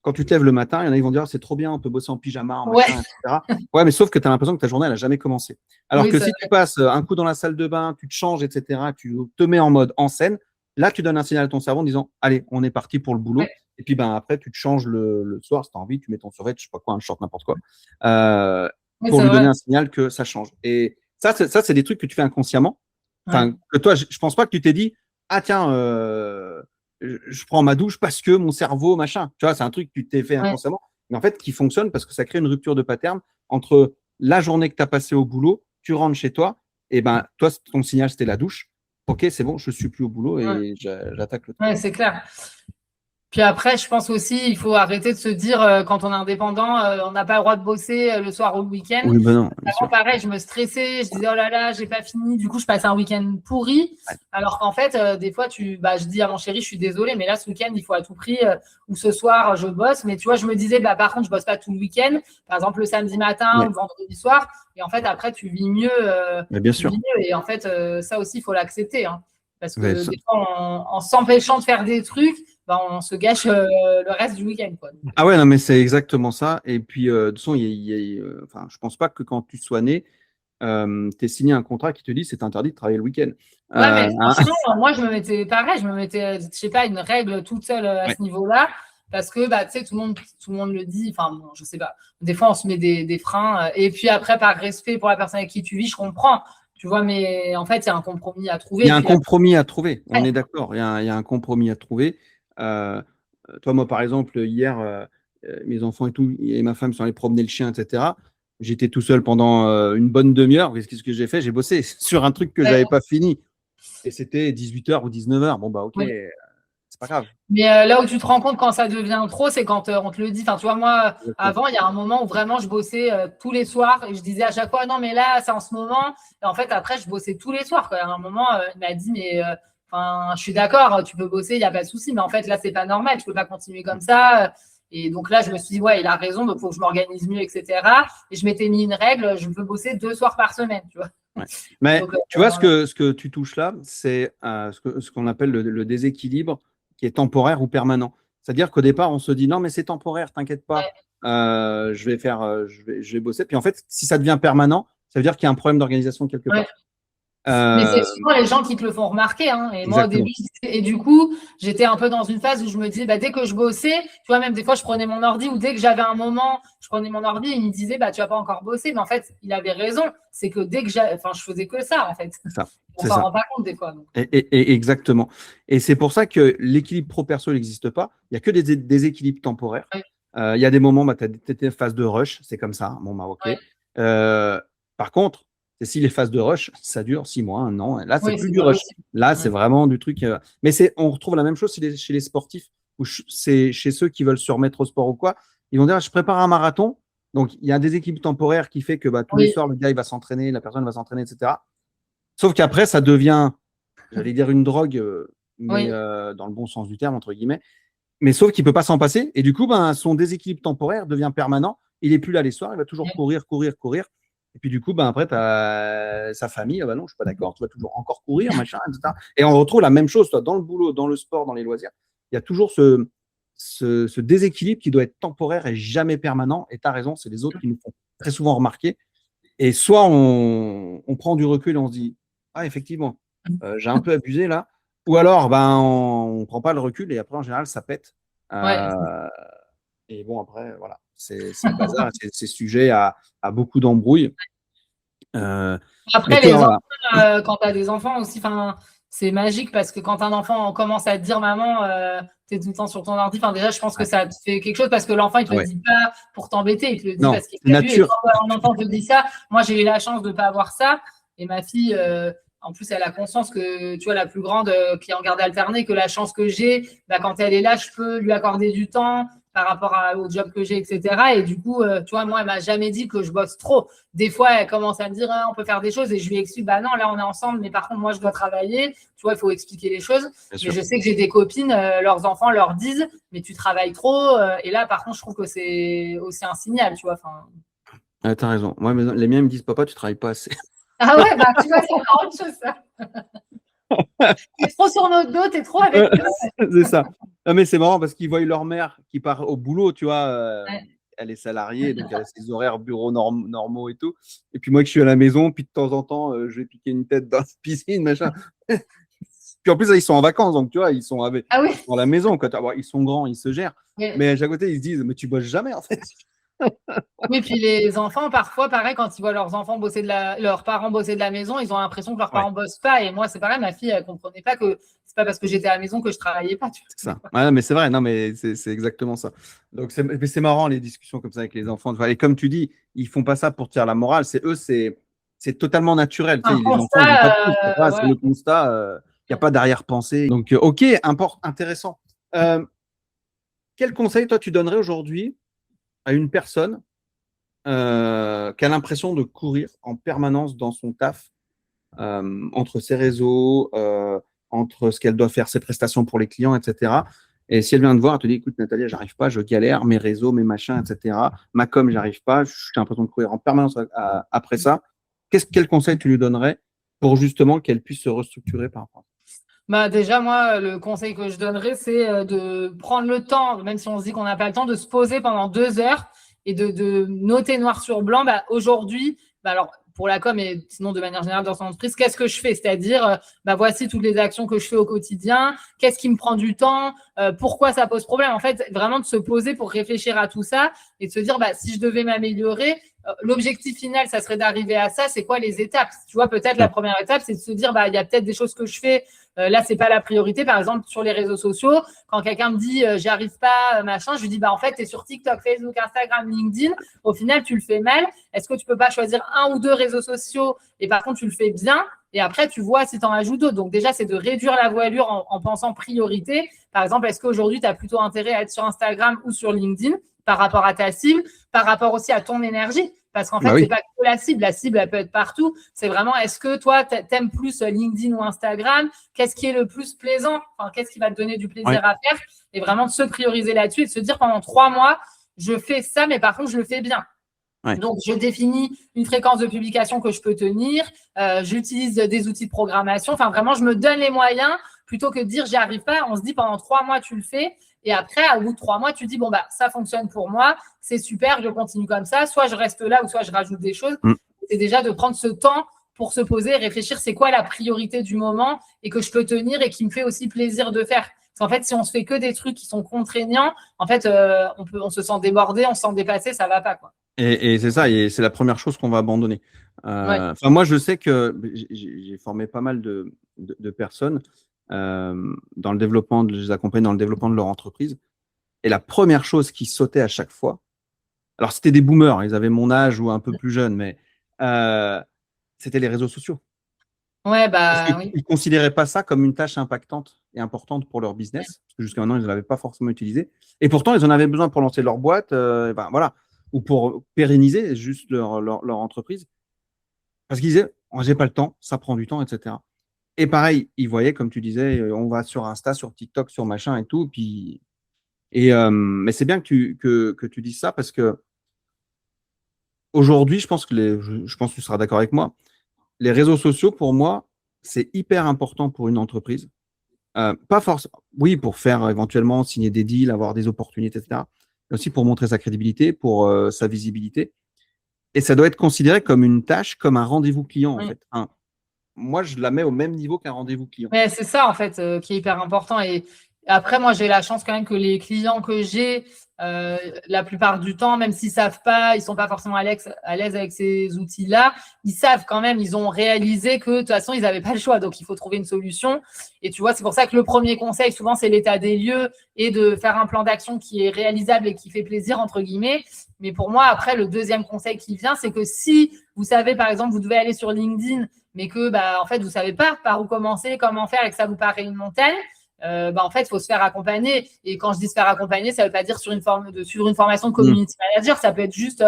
Quand tu te lèves le matin, il y en a qui vont dire c'est trop bien, on peut bosser en pyjama, en Ouais, machin, etc. Ouais, mais sauf que tu as l'impression que ta journée, elle n'a jamais commencé. Alors oui, que ça. si tu passes un coup dans la salle de bain, tu te changes, etc., tu te mets en mode en scène, là, tu donnes un signal à ton cerveau en disant allez, on est parti pour le boulot. Ouais. Et puis ben, après, tu te changes le soir si tu as envie, tu mets ton survêt, je sais pas quoi, un short, n'importe quoi. Euh, Oui, pour c'est lui donner vrai. un signal que ça change. Et ça, c'est des trucs que tu fais inconsciemment. Ouais. Enfin, que toi, je pense pas que tu t'es dit, ah tiens, je prends ma douche parce que mon cerveau, machin. Tu vois, c'est un truc que tu t'es fait Ouais. inconsciemment, mais en fait, qui fonctionne parce que ça crée une rupture de pattern entre la journée que tu as passée au boulot, tu rentres chez toi, et ben, toi, ton signal, c'était la douche. Ok, c'est bon, je suis plus au boulot Ouais. et j'attaque le truc. Ouais, c'est clair. Puis après, je pense aussi, il faut arrêter de se dire, quand on est indépendant, on n'a pas le droit de bosser le soir ou le week-end. Oui, ben non, bien Avant, sûr. pareil, je me stressais, je disais, oh là là, j'ai pas fini. Du coup, je passais un week-end pourri. Ouais. Alors qu'en fait, des fois, je dis à mon chéri, je suis désolée, mais là, ce week-end, il faut à tout prix, ou ce soir, je bosse. Mais tu vois, je me disais, bah, par contre, je bosse pas tout le week-end. Par exemple, le samedi matin Ouais. ou le vendredi soir. Et en fait, après, tu vis mieux. Mais bien sûr. Et en fait, ça aussi, il faut l'accepter. Hein. Parce que Ouais, des fois, en s'empêchant de faire des trucs, bah, on se gâche le reste du week-end. Quoi. ah ouais, non, mais c'est exactement ça. Et puis, de toute façon, enfin, je pense pas que quand tu sois né, tu es signé un contrat qui te dit c'est interdit de travailler le week-end. Ouais, mais Hein. franchement, moi, je me mettais pareil, je me mettais, je sais pas, une règle toute seule à Ouais. ce niveau-là, parce que, bah, tu sais, tout le monde le dit, enfin, bon, je sais pas, des fois, on se met des freins, et puis après, par respect pour la personne avec qui tu vis, je comprends, tu vois, mais en fait, il y a un compromis à trouver. Il y a un compromis à trouver, on Ouais. est d'accord, il y a un compromis à trouver. Toi, moi, par exemple, hier, mes enfants et tout, et ma femme sont allés promener le chien, etc. J'étais tout seul pendant une bonne demi-heure. Qu'est-ce que j'ai fait? J'ai bossé sur un truc que Ouais. j'avais pas fini. Et c'était 18h ou 19h. Bon, bah, ok, Oui. c'est pas grave. Mais là où tu te rends compte quand ça devient trop, c'est quand on te le dit. Enfin, tu vois, moi, avant, il y a un moment où vraiment je bossais tous les soirs et je disais à chaque fois, non, mais là, c'est en ce moment. Et en fait, après, je bossais tous les soirs, quoi. À un moment, il m'a dit, mais je suis d'accord, tu peux bosser, il n'y a pas de souci. Mais en fait, là, c'est pas normal, je peux pas continuer comme ça. Et donc là, je me suis dit, ouais, il a raison, donc il faut que je m'organise mieux, etc. Et je m'étais mis une règle, je peux bosser 2 soirs par semaine, tu vois. Ouais. Mais Donc, tu vois, ce que tu touches là, c'est ce qu'on appelle le déséquilibre qui est temporaire ou permanent. C'est-à-dire qu'au départ, on se dit non, mais c'est temporaire, t'inquiète pas, je vais bosser. Puis en fait, si ça devient permanent, ça veut dire qu'il y a un problème d'organisation quelque part. Mais c'est souvent les gens qui te le font remarquer. Hein. Et moi, au Exactement. début, et du coup, j'étais un peu dans une phase où je me disais, dès que je bossais, tu vois, même des fois, je prenais mon ordi ou dès que j'avais un moment, je prenais mon ordi et il me disait, tu vas pas encore bosser. Mais en fait, il avait raison. C'est que dès que je faisais que ça, en fait. C'est ça. On s'en rend pas compte des fois. Donc. Et exactement. Et c'est pour ça que l'équilibre pro-perso n'existe pas. Il n'y a que des déséquilibres temporaires. Il y a des moments, tu as des phases de rush, c'est comme ça. Bon, ok. Par contre, si les phases de rush, ça dure 6 mois, 1 an. Là, c'est plus du rush. Là, c'est vraiment du truc. Mais on retrouve la même chose chez les sportifs, ou c'est chez ceux qui veulent se remettre au sport ou quoi. Ils vont dire, je prépare un marathon. Donc, il y a un déséquilibre temporaire qui fait que tous les soirs, le gars, il va s'entraîner, la personne va s'entraîner, etc. Sauf qu'après, ça devient, j'allais dire une drogue, mais dans le bon sens du terme, entre guillemets. Mais sauf qu'il ne peut pas s'en passer. Et du coup, son déséquilibre temporaire devient permanent. Il n'est plus là les soirs, il va toujours courir. Et puis du coup, après, tu as sa famille. Ah bah non, je ne suis pas d'accord, tu vas toujours encore courir, machin, etc. Et on retrouve la même chose, toi, dans le boulot, dans le sport, dans les loisirs. Il y a toujours ce déséquilibre qui doit être temporaire et jamais permanent. Et tu as raison, c'est les autres qui nous font très souvent remarquer. Et soit on prend du recul et on se dit, ah, effectivement, j'ai un peu abusé là. Ou alors, on ne prend pas le recul et après, en général, ça pète. Et bon, après, voilà, c'est le bazar, c'est sujet à beaucoup d'embrouilles. Après, les enfants, quand tu as des enfants aussi, c'est magique parce que quand un enfant commence à te dire maman, tu es tout le temps sur ton ordi, déjà, je pense que ça te fait quelque chose parce que l'enfant, il ne te le dit pas pour t'embêter, il te le dit parce qu'il t'a vu. Et quand un enfant te dit ça, moi, j'ai eu la chance de ne pas avoir ça. Et ma fille, en plus, elle a conscience que, tu vois, la plus grande qui est en garde alternée, que la chance que j'ai, quand elle est là, je peux lui accorder du temps par rapport au job que j'ai, etc. Et du coup, tu vois, moi, elle m'a jamais dit que je bosse trop. Des fois, elle commence à me dire, on peut faire des choses et je lui explique, non, là, on est ensemble, mais par contre, moi, je dois travailler. Tu vois, il faut expliquer les choses. Mais je sais que j'ai des copines, leurs enfants leur disent, mais tu travailles trop. Et là, par contre, je trouve que c'est aussi un signal, tu vois. T'as raison. Moi, les miens me disent, papa, tu travailles pas assez. Ah ouais, tu vois, c'est encore autre chose, ça. T'es trop sur notre dos, t'es trop avec nous. C'est ça. Non, mais c'est marrant parce qu'ils voient leur mère qui part au boulot, tu vois. Elle est salariée, donc elle a ses horaires bureaux normaux et tout. Et puis moi, que je suis à la maison, puis de temps en temps, je vais piquer une tête dans la piscine, machin. Puis en plus, là, ils sont en vacances, donc tu vois, ils sont dans la maison. Ils sont grands, ils se gèrent. Mais à chaque côté, ils se disent, mais tu bosses jamais, en fait. Oui, puis les enfants, parfois, pareil, quand ils voient leurs parents bosser de la maison, ils ont l'impression que leurs parents bossent pas. Et moi, c'est pareil, ma fille, elle comprenait pas que c'est pas parce que j'étais à la maison que je travaillais pas. C'est ça. Ouais, mais c'est vrai, non, mais c'est exactement ça. Donc, c'est marrant, les discussions comme ça avec les enfants. Et comme tu dis, ils font pas ça pour tirer la morale. C'est totalement naturel. Les enfants, c'est le constat. Il n'y a pas d'arrière-pensée. Donc, ok, intéressant. Quel conseil, toi, tu donnerais aujourd'hui à une personne qui a l'impression de courir en permanence dans son taf, entre ses réseaux, entre ce qu'elle doit faire, ses prestations pour les clients, etc. Et si elle vient te voir, elle te dit, écoute, Nathalie, j'arrive pas, je galère, mes réseaux, mes machins, etc. Ma com, j'arrive pas, j'ai l'impression de courir en permanence après ça. Quel conseil tu lui donnerais pour justement qu'elle puisse se restructurer par rapport à ça? Déjà, moi, le conseil que je donnerais, c'est de prendre le temps, même si on se dit qu'on n'a pas le temps, de se poser pendant 2 heures et de noter noir sur blanc, aujourd'hui, alors pour la com et sinon de manière générale dans son entreprise, qu'est-ce que je fais? C'est-à-dire, voici toutes les actions que je fais au quotidien, qu'est-ce qui me prend du temps, pourquoi ça pose problème? En fait, vraiment de se poser pour réfléchir à tout ça et de se dire, si je devais m'améliorer, l'objectif final, ça serait d'arriver à ça. C'est quoi les étapes? Tu vois, peut-être la première étape, c'est de se dire, il y a peut-être des choses que je fais. Là, c'est pas la priorité. Par exemple, sur les réseaux sociaux, quand quelqu'un me dit, j'y arrive pas, machin, je lui dis, en fait, tu es sur TikTok, Facebook, Instagram, LinkedIn. Au final, tu le fais mal. Est-ce que tu peux pas choisir 1 ou 2 réseaux sociaux et par contre, tu le fais bien? Et après, tu vois si tu en ajoutes d'autres. Donc déjà, c'est de réduire la voilure en pensant priorité. Par exemple, est-ce qu'aujourd'hui, tu as plutôt intérêt à être sur Instagram ou sur LinkedIn par rapport à ta cible, par rapport aussi à ton énergie? Parce qu'en fait, c'est pas que la cible. La cible, elle peut être partout. C'est vraiment, est-ce que toi, t'aimes plus LinkedIn ou Instagram? Qu'est-ce qui est le plus plaisant? Enfin, qu'est-ce qui va te donner du plaisir à faire? Et vraiment de se prioriser là-dessus et de se dire pendant 3 mois, je fais ça, mais par contre, je le fais bien. Donc, je définis une fréquence de publication que je peux tenir. J'utilise des outils de programmation. Enfin, vraiment, je me donne les moyens plutôt que de dire j'y arrive pas. On se dit pendant 3 mois, tu le fais. Et après, au bout de 3 mois, tu dis, bon, bah, ça fonctionne pour moi. C'est super, je continue comme ça. Soit je reste là ou soit je rajoute des choses. C'est déjà de prendre ce temps pour se poser et réfléchir c'est quoi la priorité du moment et que je peux tenir et qui me fait aussi plaisir de faire. Parce qu'en fait, si on se fait que des trucs qui sont contraignants, en fait, on se sent débordé, on se sent dépassé, ça va pas, quoi. Et c'est ça, et c'est la première chose qu'on va abandonner. Moi, je sais que j'ai formé pas mal de personnes dans le développement, je les accompagne dans le développement de leur entreprise. Et la première chose qui sautait à chaque fois, alors c'était des boomers, ils avaient mon âge ou un peu plus jeunes, mais c'était les réseaux sociaux. Parce qu'ils ne considéraient pas ça comme une tâche impactante et importante pour leur business, parce que jusqu'à maintenant, ils ne l'avaient pas forcément utilisé. Et pourtant, ils en avaient besoin pour lancer leur boîte, voilà, ou pour pérenniser juste leur entreprise. Parce qu'ils disaient, oh, j'ai pas le temps, ça prend du temps, etc. Et pareil, ils voyaient, comme tu disais, on va sur Insta, sur TikTok, sur machin et tout. Mais c'est bien que tu dises ça parce que aujourd'hui, je pense que tu seras d'accord avec moi, les réseaux sociaux, pour moi, c'est hyper important pour une entreprise. Pas forcément, oui, pour faire éventuellement signer des deals, avoir des opportunités, etc. Mais aussi pour montrer sa crédibilité, pour sa visibilité. Et ça doit être considéré comme une tâche, comme un rendez-vous client, en fait. Moi, je la mets au même niveau qu'un rendez-vous client. Mais c'est ça, en fait, qui est hyper important. Et après, moi, j'ai la chance quand même que les clients que j'ai, la plupart du temps, même s'ils ne savent pas, ils ne sont pas forcément à l'aise avec ces outils-là, ils savent quand même, ils ont réalisé que de toute façon, ils n'avaient pas le choix. Donc, il faut trouver une solution. Et tu vois, c'est pour ça que le premier conseil, souvent, c'est l'état des lieux et de faire un plan d'action qui est réalisable et qui fait plaisir, entre guillemets. Mais pour moi, après, le deuxième conseil qui vient, c'est que si vous savez, par exemple, vous devez aller sur LinkedIn, mais que, en fait, vous ne savez pas par où commencer, comment faire et que ça vous paraît une montagne, en fait, il faut se faire accompagner. Et quand je dis se faire accompagner, ça ne veut pas dire sur une formation de community manager. Ça peut être juste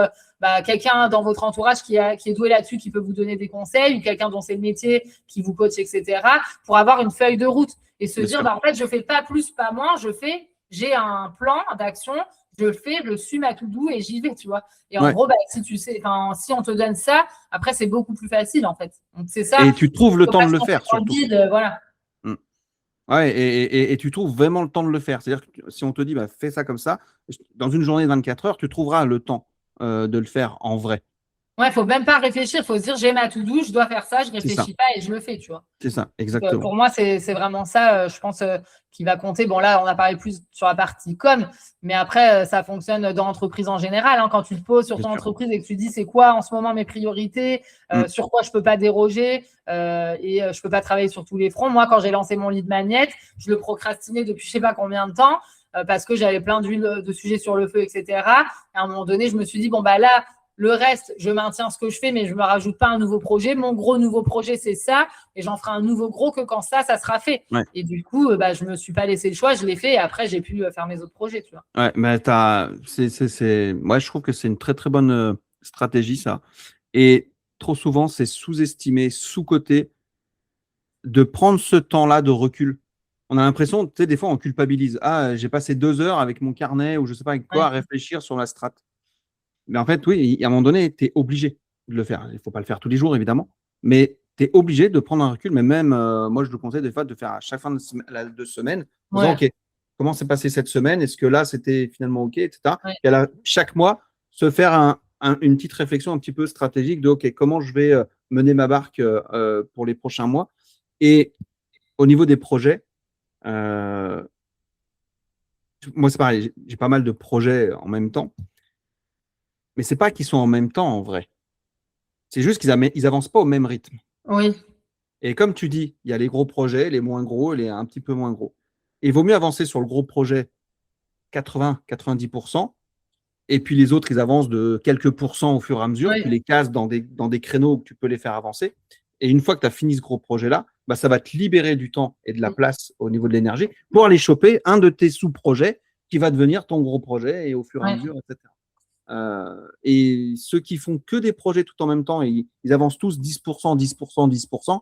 quelqu'un dans votre entourage qui est doué là-dessus, qui peut vous donner des conseils, ou quelqu'un dont c'est le métier, qui vous coach, etc., pour avoir une feuille de route et se dire, en fait, je ne fais pas plus, pas moins, j'ai un plan d'action, je le fais, je suis ma to-do et j'y vais, tu vois. Et en gros, si tu sais, si on te donne ça, après, c'est beaucoup plus facile, en fait. Donc, c'est ça. Et tu trouves le temps de le faire, surtout. Guide, voilà. Ouais, et tu trouves vraiment le temps de le faire. C'est-à-dire que si on te dit, fais ça comme ça, dans une journée de 24 heures, tu trouveras le temps de le faire en vrai. Ouais, il ne faut même pas réfléchir. Il faut se dire, j'ai ma to-do, je dois faire ça, je ne réfléchis pas et je le fais, tu vois. C'est ça, exactement. Pour moi, c'est vraiment ça, je pense, qui va compter. Bon, là, on a parlé plus sur la partie com, mais après, ça fonctionne dans l'entreprise en général. Quand tu te poses sur ton entreprise et que tu dis, c'est quoi en ce moment mes priorités, sur quoi je ne peux pas déroger et je ne peux pas travailler sur tous les fronts. Moi, quand j'ai lancé mon lead magnet, je le procrastinais depuis je ne sais pas combien de temps parce que j'avais plein de sujets sur le feu, etc. Et à un moment donné, je me suis dit, bon, là, le reste, je maintiens ce que je fais, mais je ne me rajoute pas un nouveau projet. Mon gros nouveau projet, c'est ça. Et j'en ferai un nouveau gros que quand ça sera fait. Ouais. Et du coup, je ne me suis pas laissé le choix. Je l'ai fait et après, j'ai pu faire mes autres projets. Tu vois. Ouais, mais moi, je trouve que c'est une très, très bonne stratégie, ça. Et trop souvent, c'est sous-estimé, sous-coté de prendre ce temps-là de recul. On a l'impression, tu sais, des fois, on culpabilise. Ah, j'ai passé 2 heures avec mon carnet ou je ne sais pas avec quoi à réfléchir sur la strate. Mais en fait, oui, à un moment donné, tu es obligé de le faire. Il ne faut pas le faire tous les jours, évidemment, mais tu es obligé de prendre un recul. Mais même, moi, je le conseille des fois de faire à chaque fin de semaine, en disant, OK, comment s'est passé cette semaine? Est-ce que là, c'était finalement OK, etc. Et là, chaque mois, se faire une petite réflexion un petit peu stratégique de, OK, comment je vais mener ma barque pour les prochains mois? Et au niveau des projets, moi, c'est pareil, j'ai pas mal de projets en même temps. Mais ce n'est pas qu'ils sont en même temps, en vrai. C'est juste qu'ils n'avancent pas au même rythme. Oui. Et comme tu dis, il y a les gros projets, les moins gros, les un petit peu moins gros. Et il vaut mieux avancer sur le gros projet 80-90%, et puis les autres, ils avancent de quelques pourcents au fur et à mesure, tu les cases dans des créneaux où tu peux les faire avancer. Et une fois que tu as fini ce gros projet-là, bah, ça va te libérer du temps et de la place au niveau de l'énergie pour aller choper un de tes sous-projets qui va devenir ton gros projet et au fur et à mesure, etc. Et ceux qui font que des projets tout en même temps, et ils avancent tous 10%, 10%, 10%.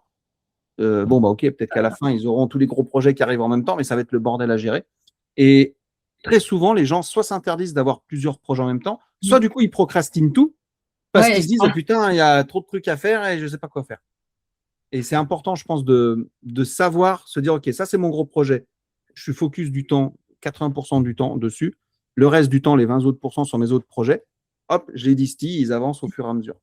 Bon, bah, ok, peut-être qu'à la fin, ils auront tous les gros projets qui arrivent en même temps, mais ça va être le bordel à gérer. Et très souvent, les gens soit s'interdisent d'avoir plusieurs projets en même temps, soit du coup, ils procrastinent tout parce qu'ils se disent, oh, putain, il y a trop de trucs à faire et je ne sais pas quoi faire. Et c'est important, je pense, de savoir se dire, ok, ça, c'est mon gros projet. Je suis focus du temps, 80% du temps dessus. Le reste du temps, les 20 autres pourcents sur mes autres projets. Hop, je les distille, ils avancent au fur et à mesure.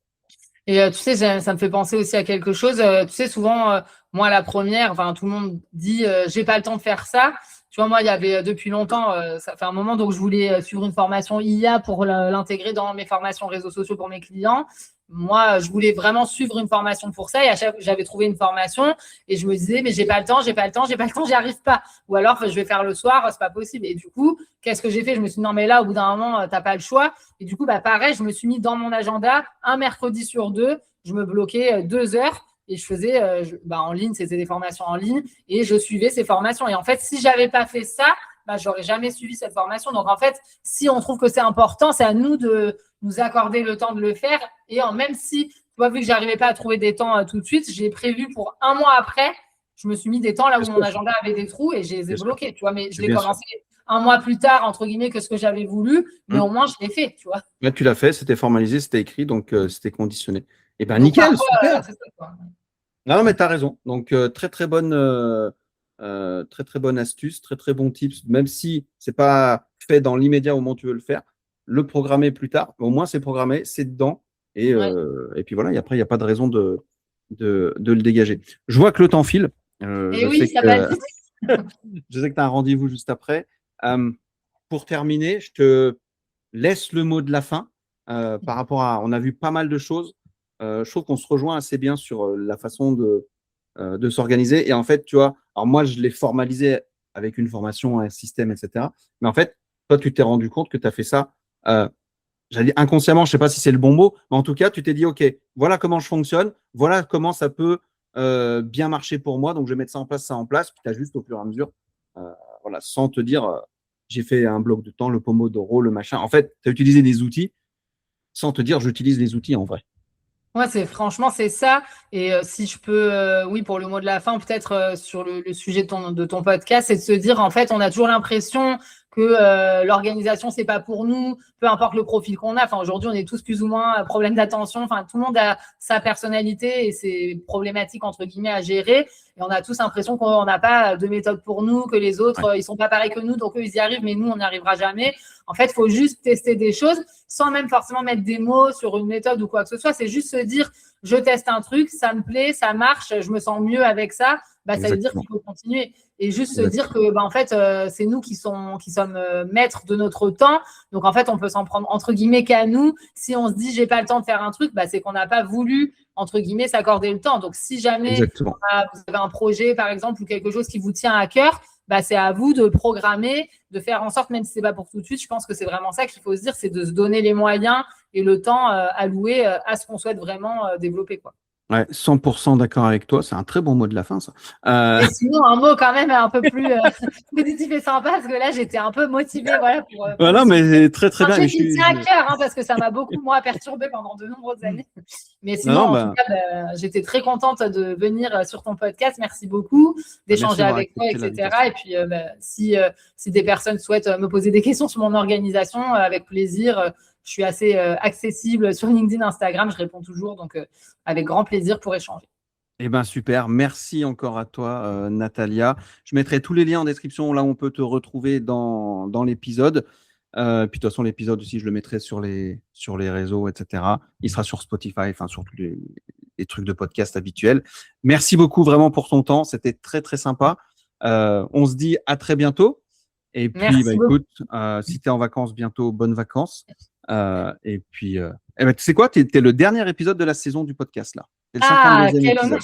Et tu sais, ça me fait penser aussi à quelque chose. Tu sais, souvent, moi, la première, tout le monde dit j'ai pas le temps de faire ça. Tu vois, moi, il y avait depuis longtemps, ça fait un moment, donc je voulais suivre une formation IA pour l'intégrer dans mes formations réseaux sociaux pour mes clients. Moi, je voulais vraiment suivre une formation pour ça. Et j'avais trouvé une formation et je me disais, mais j'ai pas le temps, j'y arrive pas. Ou alors, je vais faire le soir, c'est pas possible. Et du coup, qu'est-ce que j'ai fait? Je me suis dit, non, mais là, au bout d'un moment, t'as pas le choix. Et du coup, pareil, je me suis mis dans mon agenda un mercredi sur 2. Je me bloquais 2 heures et je faisais en ligne, c'était des formations en ligne et je suivais ces formations. Et en fait, si j'avais pas fait ça, j'aurais jamais suivi cette formation. Donc, en fait, si on trouve que c'est important, c'est à nous de nous accorder le temps de le faire. Et même si, tu vois, vu que j'arrivais pas à trouver des temps tout de suite, j'ai prévu pour un mois après, je me suis mis des temps là où mon agenda avait des trous et je les ai bloqués, tu vois. Mais je l'ai commencé un mois plus tard, entre guillemets, que ce que j'avais voulu, mais au moins, je l'ai fait, tu vois. Là, tu l'as fait, c'était formalisé, c'était écrit, donc c'était conditionné. Et ben nickel, super. Non, mais tu as raison. Donc, très, très bonne astuce, très, très bon tips. Même si ce n'est pas fait dans l'immédiat au moment où tu veux le faire, le programmer plus tard. Au moins, c'est programmé, c'est dedans. Et puis voilà, et après, il n'y a pas de raison de le dégager. Je vois que le temps file. Et oui, ça va vite. Je sais que tu as un rendez-vous juste après. Pour terminer, je te laisse le mot de la fin par rapport à… On a vu pas mal de choses. Je trouve qu'on se rejoint assez bien sur la façon de s'organiser. Et en fait, tu vois, alors moi, je l'ai formalisé avec une formation, un système, etc. Mais en fait, toi, tu t'es rendu compte que tu as fait ça, j'allais dire inconsciemment, je ne sais pas si c'est le bon mot, mais en tout cas, tu t'es dit, OK, voilà comment je fonctionne, voilà comment ça peut bien marcher pour moi. Donc, je vais mettre ça en place. Puis tu as juste au fur et à mesure, voilà, sans te dire, j'ai fait un bloc de temps, le Pomodoro, le machin. En fait, tu as utilisé des outils sans te dire, j'utilise les outils en vrai. Ouais, franchement, c'est ça. Et si je peux, oui, pour le mot de la fin, peut-être sur le sujet de ton podcast, c'est de se dire, en fait, on a toujours l'impression que l'organisation, c'est pas pour nous, peu importe le profil qu'on a. Enfin, aujourd'hui, on est tous plus ou moins problème d'attention. Enfin, tout le monde a sa personnalité et ses problématiques, entre guillemets, à gérer. Et on a tous l'impression qu'on n'a pas de méthode pour nous, que les autres, ils sont pas pareils que nous, donc eux, ils y arrivent, mais nous, on n'y arrivera jamais. En fait, il faut juste tester des choses sans même forcément mettre des mots sur une méthode ou quoi que ce soit. C'est juste se dire, je teste un truc, ça me plaît, ça marche, je me sens mieux avec ça. Ça veut dire qu'il faut continuer. Et juste se dire que, en fait, c'est nous qui sommes maîtres de notre temps. Donc, en fait, on peut s'en prendre, entre guillemets, qu'à nous. Si on se dit, j'ai pas le temps de faire un truc, c'est qu'on n'a pas voulu, entre guillemets, s'accorder le temps. Donc, si jamais vous avez un projet, par exemple, ou quelque chose qui vous tient à cœur, c'est à vous de programmer, de faire en sorte, même si c'est pas pour tout de suite, je pense que c'est vraiment ça qu'il faut se dire, c'est de se donner les moyens et le temps alloué à ce qu'on souhaite vraiment développer, quoi. Ouais, 100% d'accord avec toi. C'est un très bon mot de la fin, ça. Et sinon, un mot quand même un peu plus positif et sympa, parce que là, j'étais un peu motivée. Voilà, non, mais très, très bien. Je suis tient à cœur, parce que ça m'a beaucoup, moi, perturbée pendant de nombreuses années. Mais sinon, en tout cas, j'étais très contente de venir sur ton podcast. Merci beaucoup, d'échanger avec toi, etc. Et puis, si des personnes souhaitent me poser des questions sur mon organisation, avec plaisir. Je suis assez accessible sur LinkedIn, Instagram, je réponds toujours, donc avec grand plaisir pour échanger. Eh bien, super. Merci encore à toi, Natalia. Je mettrai tous les liens en description, là où on peut te retrouver dans l'épisode. Puis, de toute façon, l'épisode aussi, je le mettrai sur les réseaux, etc. Il sera sur Spotify, enfin, sur tous les trucs de podcast habituels. Merci beaucoup vraiment pour ton temps. C'était très, très sympa. On se dit à très bientôt. Et puis, écoute, si tu es en vacances bientôt, bonnes vacances. Et puis, tu sais quoi, tu es le dernier épisode de la saison du podcast là. C'est le 52e quel honneur.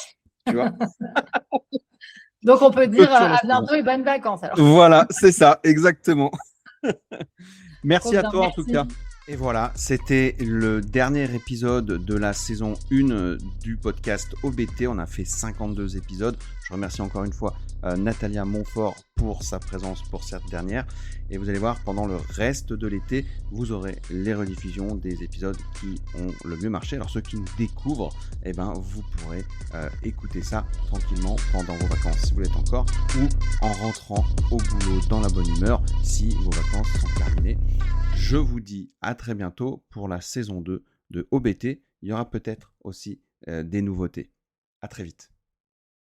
Tu vois. Donc on peut dire à bientôt et bonnes vacances alors. Voilà, c'est ça, exactement. Merci à toi en tout cas. Et voilà, c'était le dernier épisode de la saison 1 du podcast OBT. On a fait 52 épisodes. Je remercie encore une fois Natalia Montfort pour sa présence pour cette dernière. Et vous allez voir, pendant le reste de l'été, vous aurez les rediffusions des épisodes qui ont le mieux marché. Alors ceux qui nous découvrent, eh ben, vous pourrez écouter ça tranquillement pendant vos vacances si vous l'êtes encore, ou en rentrant au boulot dans la bonne humeur si vos vacances sont terminées. Je vous dis à très bientôt pour la saison 2 de OBT. Il y aura peut-être aussi des nouveautés. À très vite.